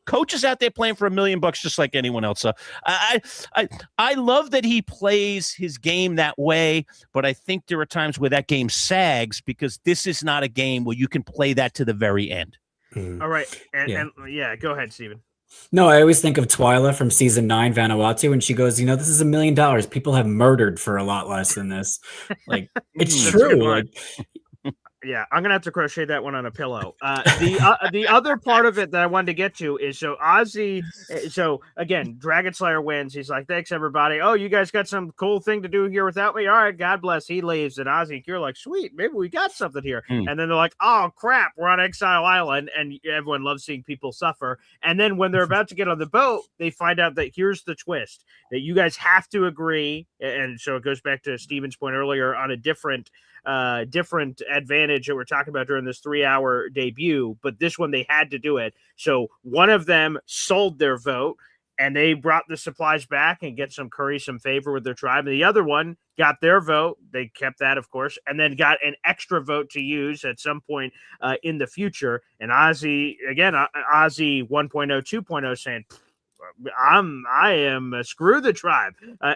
Coach is out there playing for $1 million just like anyone else. So I love that he plays his game that way, but I think there are times where that game sags because this is not a game where you can play that to the very end. All right. And go ahead, Steven. No, I always think of Twyla from season 9, Vanuatu, and she goes, this is $1 million. People have murdered for a lot less than this. Like, it's true. Yeah, I'm gonna have to crochet that one on a pillow. The other part of it that I wanted to get to is so Ozzy. So again, Dragon Slayer wins. He's like, "Thanks everybody. Oh, you guys got some cool thing to do here without me. All right, God bless." He leaves, and Ozzy and Q are like, "Sweet, maybe we got something here." And then they're like, "Oh crap, we're on Exile Island," and everyone loves seeing people suffer. And then when they're about to get on the boat, they find out that here's the twist: that you guys have to agree. And so it goes back to Steven's point earlier on a different advantage that we're talking about during this 3-hour debut, but this one they had to do it. So one of them sold their vote and they brought the supplies back and get some favor with their tribe, and the other one got their vote. They kept that, of course, and then got an extra vote to use at some point in the future. And Ozzy 1.0 2.0 saying, I am screw the tribe,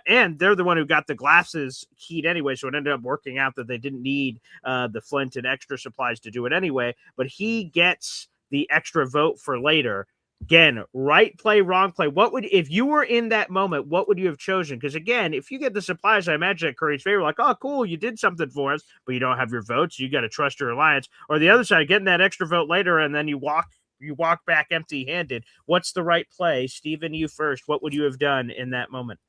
and they're the one who got the glasses keyed anyway, so it ended up working out that they didn't need the flint and extra supplies to do it anyway, but he gets the extra vote for later. Again, right play, wrong play. If you were in that moment, what would you have chosen? Because again, if you get the supplies, I imagine at Curry's favor, like, oh, cool, you did something for us, but you don't have your votes. You got to trust your alliance. Or the other side, getting that extra vote later, and then you walk back empty-handed. What's the right play? Steven, you first. What would you have done in that moment?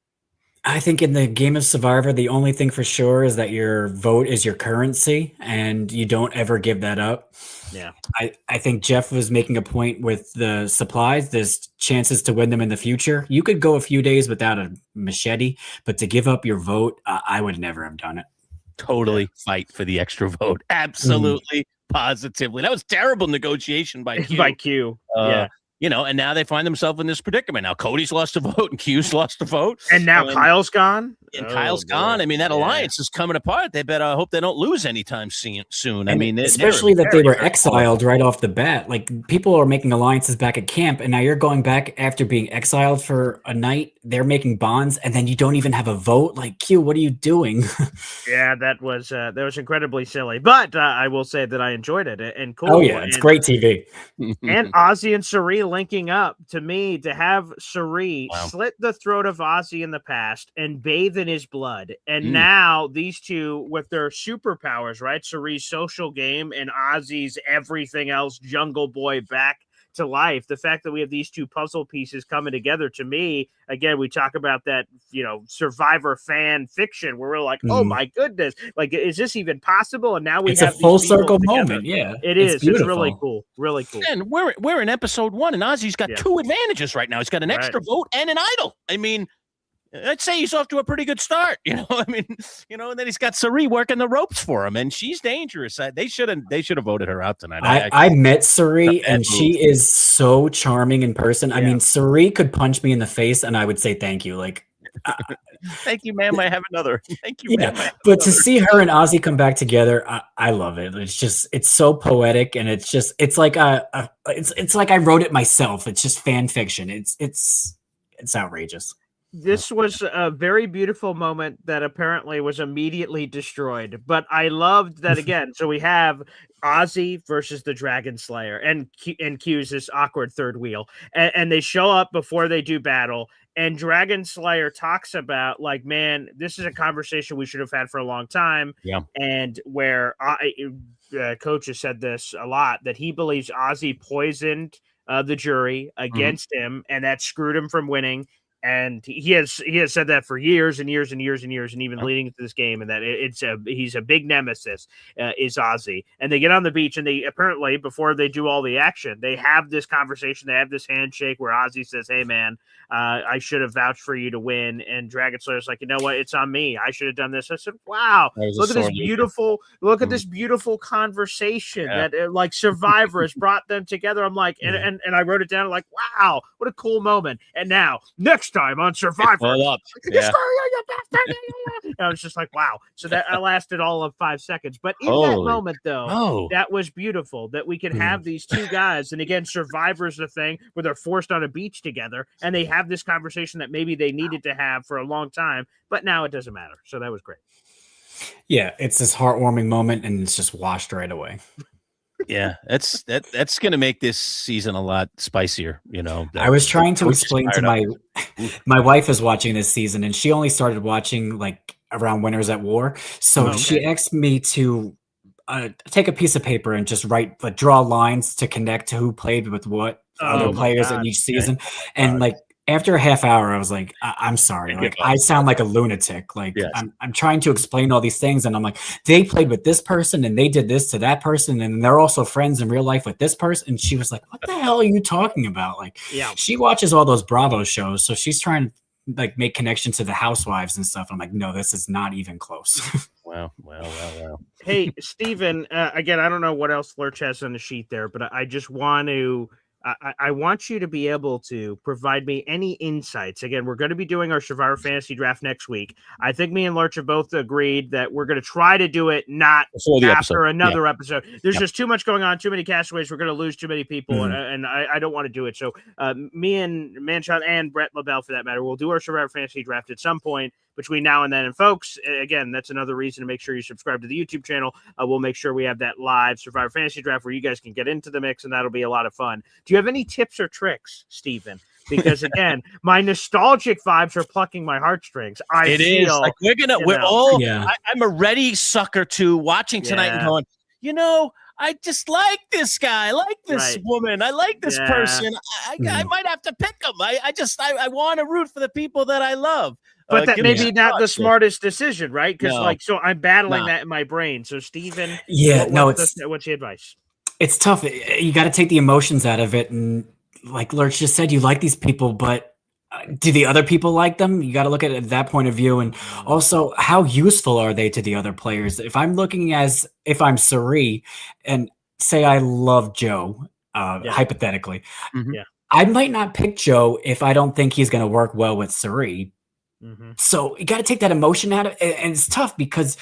I think in the game of Survivor, the only thing for sure is that your vote is your currency, and you don't ever give that up. Yeah. I think Jeff was making a point with the supplies. There's chances to win them in the future. You could go a few days without a machete, but to give up your vote, I would never have done it. Totally fight for the extra vote. Absolutely. Positively. That was terrible negotiation by Q. Yeah. And now they find themselves in this predicament. Now Cody's lost a vote and Q's lost a vote. And now Kyle's gone. and Oh, Kyle's boy. gone. I mean, that Yeah. alliance is coming apart. They better hope they don't lose anytime soon. I And mean, especially they're that they very, were very exiled right off the bat. Like people are making alliances back at camp, and now you're going back after being exiled for a night. They're making bonds, and then you don't even have a vote. Like, Q, what are you doing? Yeah, that was incredibly silly, but I will say that I enjoyed it and cool. Oh yeah, it's great TV. And Ozzy and Suri linking up, to me, to have Suri Wow. slit the throat of Ozzy in the past and bathe in his blood. And Mm. now these two with their superpowers, right? Suri's social game and Ozzy's everything else, Jungle Boy back to life. The fact that we have these two puzzle pieces coming together, to me, again, we talk about that, Survivor fan fiction where we're like, oh my goodness, like, is this even possible? And now we It's have a full these people circle together. moment. Yeah, It is. It's really beautiful. cool. Really cool. And we're in episode 1, and Ozzy's got 2 advantages right now. He's got an extra vote and an idol. I mean, I'd say he's off to a pretty good start. I mean, and then he's got Suri working the ropes for him, and she's dangerous. They should have voted her out tonight. I met Suri, and she is so charming in person. I mean, Suri could punch me in the face, and I would say thank you. Like, thank you, ma'am. I have another. Thank you, ma'am. But to see her and Ozzy come back together, I love it. It's so poetic, and it's like it's like I wrote it myself. It's just fan fiction. It's outrageous. This was a very beautiful moment that apparently was immediately destroyed. But I loved that again. So we have Ozzy versus the Dragon Slayer, and Q's this awkward third wheel. And they show up before they do battle. And Dragon Slayer talks about, like, man, this is a conversation we should have had for a long time. Yeah. And where Coach has said this a lot, that he believes Ozzy poisoned the jury against him, and that screwed him from winning. And he has said that for years and years and years and years, and even leading into this game, and that he's a big nemesis, is Ozzy. And they get on the beach, and they apparently, before they do all the action, they have this conversation. They have this handshake where Ozzy says, "Hey man, I should have vouched for you to win." And Dragon Slayer's like, "You know what? It's on me. I should have done this." I said, "Wow, look at this beautiful, at this beautiful conversation that like Survivor has brought them together." I'm like, and I wrote it down, like, wow, what a cool moment. And now next time on Survivor, I was just like, wow. So that lasted all of 5 seconds, but in that moment, though, that was beautiful that we could have these two guys. And again, Survivor's the thing where they're forced on a beach together, and they have this conversation that maybe they needed to have for a long time, but now it doesn't matter. So that was great. Yeah, it's this heartwarming moment, and it's just washed right away. Yeah, that's going to make this season a lot spicier. I was trying to explain to my wife is watching this season, and she only started watching like around Winners at War. So she asked me to take a piece of paper and just draw lines to connect to who played with what other players in each season. And like after a half hour, I was like, I'm sorry. Like, I sound like a lunatic. Like, I'm trying to explain all these things. And I'm like, they played with this person and they did this to that person. And they're also friends in real life with this person. And she was like, what the hell are you talking about? Like, she watches all those Bravo shows. So she's trying to like make connections to the housewives and stuff. I'm like, no, this is not even close. Wow. Hey, Steven, again, I don't know what else Lurch has on the sheet there, but I just want to I want you to be able to provide me any insights. Again, we're going to be doing our Survivor Fantasy Draft next week. I think me and Lurch have both agreed that we're going to try to do it not after another episode. There's just too much going on, too many castaways. We're going to lose too many people, and I don't want to do it. So me and Manchild and Brett LaBelle, for that matter, we'll do our Survivor Fantasy Draft at some point between now and then. And folks, again, that's another reason to make sure you subscribe to the YouTube channel. We'll make sure we have that live Survivor Fantasy Draft where you guys can get into the mix, and that'll be a lot of fun. Do you have any tips or tricks, Steven? Because again, my nostalgic vibes are plucking my heartstrings. I'm a ready sucker to watching tonight and going, I just like this guy. I like this woman. I like this person. I might have to pick them. I want to root for the people that I love. But that maybe not the smartest decision, right? Because so I'm battling that in my brain. So Steven, what's the advice? It's tough. You got to take the emotions out of it. And like Lurch just said, you like these people, but do the other people like them? You got to look at it at that point of view. And also, how useful are they to the other players? If I'm looking if I'm Suri and say I love Joe, hypothetically, I might not pick Joe if I don't think he's going to work well with Suri. So you got to take that emotion out of it. And it's tough because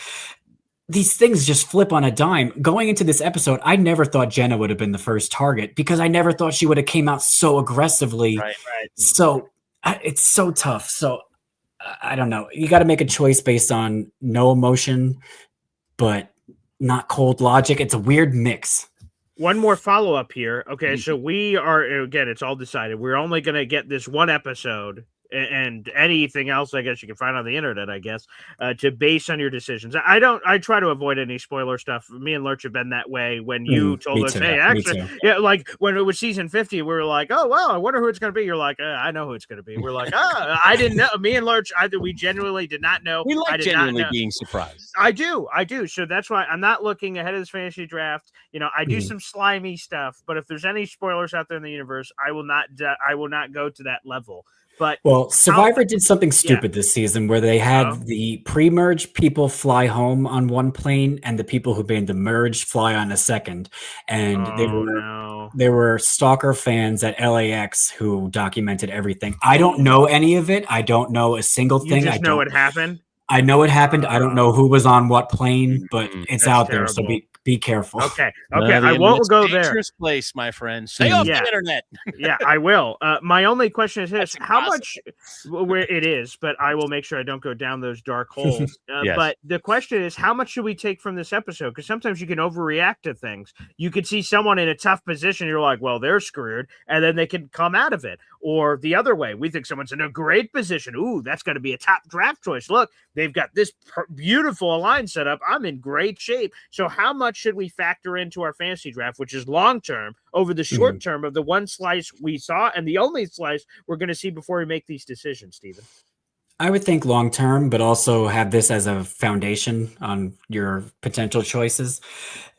these things just flip on a dime. Going into this episode, I never thought Jenna would have been the first target because I never thought she would have came out so aggressively. Right. So it's so tough. So I don't know. You got to make a choice based on no emotion, but not cold logic. It's a weird mix. One more follow up here. Okay, so we are, again, it's all decided. We're only going to get this one episode and anything else, I guess you can find on the internet, I guess, to base on your decisions. I try to avoid any spoiler stuff. Me and Lurch have been that way when you told us, hey, actually, yeah, like when it was season 50, we were like, oh, well, I wonder who it's going to be. You're like, I know who it's going to be. We're like, I didn't know. Me and Lurch, we genuinely did not know. We like genuinely being surprised. I do. So that's why I'm not looking ahead of this fantasy draft. I do some slimy stuff, but if there's any spoilers out there in the universe, I will not go to that level. But Survivor did something stupid this season where they had the pre-merge people fly home on one plane and the people who made the merge fly on a second. And there were stalker fans at LAX who documented everything. I don't know any of it. I don't know a single thing. You just know it happened? I know it happened. I don't know who was on what plane, but it's out there. So be careful. Okay. I won't go there. Dangerous place, my friend. Stay off the internet. Yeah, I will. My only question is this: how much? Where it is, but I will make sure I don't go down those dark holes. Yes. But the question is, how much should we take from this episode? Because sometimes you can overreact to things. You could see someone in a tough position. You're like, well, they're screwed, and then they can come out of it. Or the other way, we think someone's in a great position. Ooh, that's going to be a top draft choice. Look, they've got this beautiful alliance set up. I'm in great shape. So how much should we factor into our fantasy draft, which is long-term, over the short term of the one slice we saw and the only slice we're going to see before we make these decisions, Stephen? I would think long-term, but also have this as a foundation on your potential choices.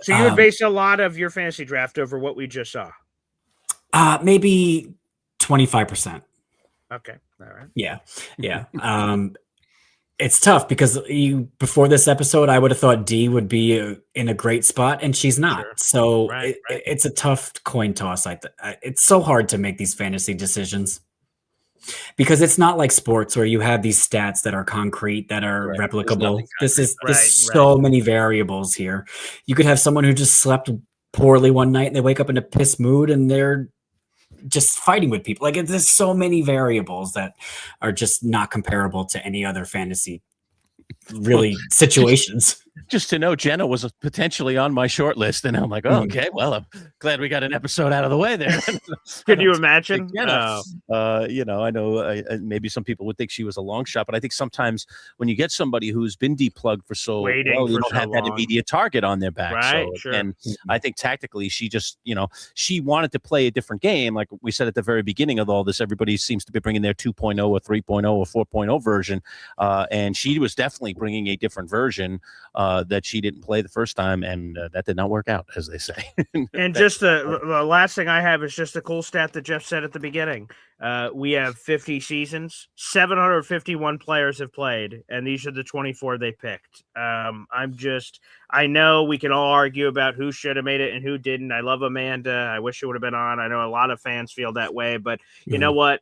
So you would base a lot of your fantasy draft over what we just saw? Maybe 25%. Okay. All right. Yeah. It's tough because before this episode, I would have thought Dee would be in a great spot, and she's not. Sure. So it's a tough coin toss. It's so hard to make these fantasy decisions because it's not like sports where you have these stats that are concrete, that are replicable. There's so many variables here. You could have someone who just slept poorly one night and they wake up in a piss mood and they're just fighting with people. Like, there's so many variables that are just not comparable to any other fantasy situations. Just to know, Jenna was potentially on my short list, and I'm like, oh, okay, well, I'm glad we got an episode out of the way there. Could you imagine? I know maybe some people would think she was a long shot, but I think sometimes when you get somebody who's been deplugged for so long, you don't have that immediate target on their back. Right, sure. And I think tactically, she just, she wanted to play a different game. Like we said at the very beginning of all this, everybody seems to be bringing their 2.0 or 3.0 or 4.0 version, and she was definitely bringing a different version that she didn't play the first time, and that did not work out, as they say. And just the last thing I have is just a cool stat that Jeff said at the beginning. We have 50 seasons, 751 players have played, and these are the 24 they picked. I know we can all argue about who should have made it and who didn't. I love Amanda. I wish she would have been on. I know a lot of fans feel that way, but you know what?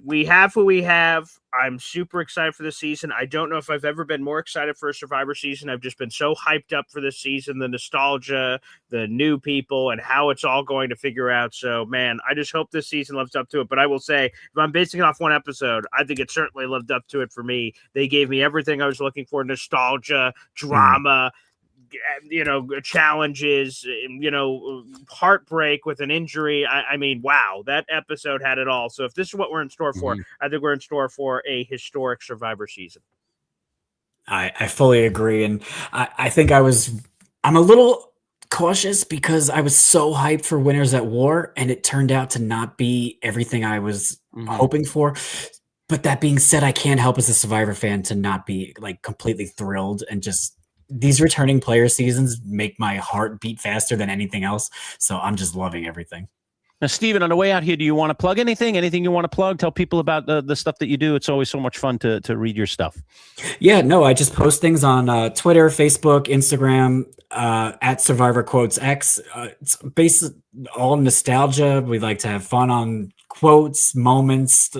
We have who we have. I'm super excited for this season. I don't know if I've ever been more excited for a Survivor season. I've just been so hyped up for this season, the nostalgia, the new people, and how it's all going to figure out. So, man, I just hope this season lives up to it. But I will say, if I'm basing it off one episode, I think it certainly lived up to it for me. They gave me everything I was looking for: nostalgia, drama, challenges, heartbreak with an injury. I mean, wow, that episode had it all. So if this is what we're in store for, I think we're in store for a historic Survivor season. I fully agree. And I think I'm a little cautious because I was so hyped for Winners at War, and it turned out to not be everything I was hoping for. But that being said, I can't help as a Survivor fan to not be like completely thrilled, and just these returning player seasons make my heart beat faster than anything else. So I'm just loving everything. Now, Steven, on the way out here, do you want to plug anything? Anything you want to plug? Tell people about the stuff that you do. It's always so much fun to read your stuff. Yeah, no, I just post things on Twitter, Facebook, Instagram, at Survivor Quotes X. It's basically all nostalgia. We like to have fun on quotes, moments,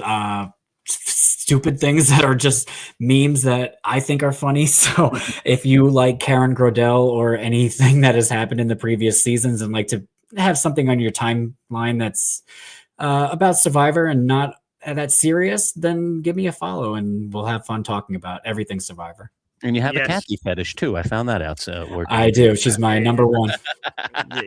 stupid things that are just memes that I think are funny. So if you like Karen Grodell or anything that has happened in the previous seasons and like to have something on your timeline that's about Survivor and not that serious, then give me a follow and we'll have fun talking about everything Survivor. And you have a Kathy fetish too. I found that out. So I do. She's my number one.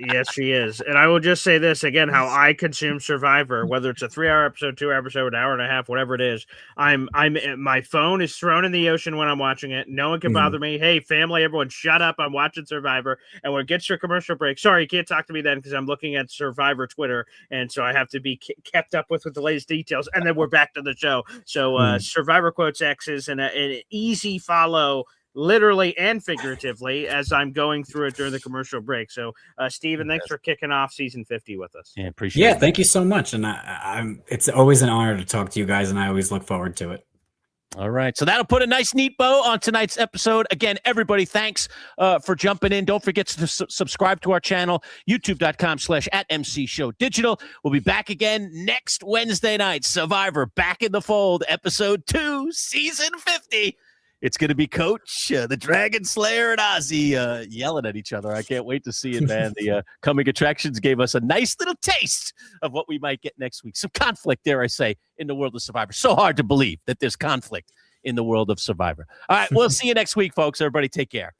Yes, she is. And I will just say this again: how I consume Survivor, whether it's a 3-hour episode, 2-hour episode, an hour and a half, whatever it is. My phone is thrown in the ocean when I'm watching it. No one can bother me. Hey, family, everyone, shut up! I'm watching Survivor. And when it gets to a commercial break, sorry, you can't talk to me then because I'm looking at Survivor Twitter, and so I have to be kept up with the latest details. And then we're back to the show. So Survivor Quotes X is an easy follow, literally and figuratively, as I'm going through it during the commercial break. So, Steven, thanks for kicking off season 50 with us. Yeah, appreciate it. Yeah, thank you so much. And it's always an honor to talk to you guys, and I always look forward to it. All right. So that'll put a nice, neat bow on tonight's episode. Again, everybody, thanks for jumping in. Don't forget to subscribe to our channel, youtube.com/@MCShowDigital. We'll be back again next Wednesday night. Survivor Back in the Fold, episode 2, season 50. It's going to be Coach, the Dragon Slayer, and Ozzy yelling at each other. I can't wait to see it, man. The coming attractions gave us a nice little taste of what we might get next week. Some conflict, dare I say, in the world of Survivor. So hard to believe that there's conflict in the world of Survivor. All right, we'll see you next week, folks. Everybody take care.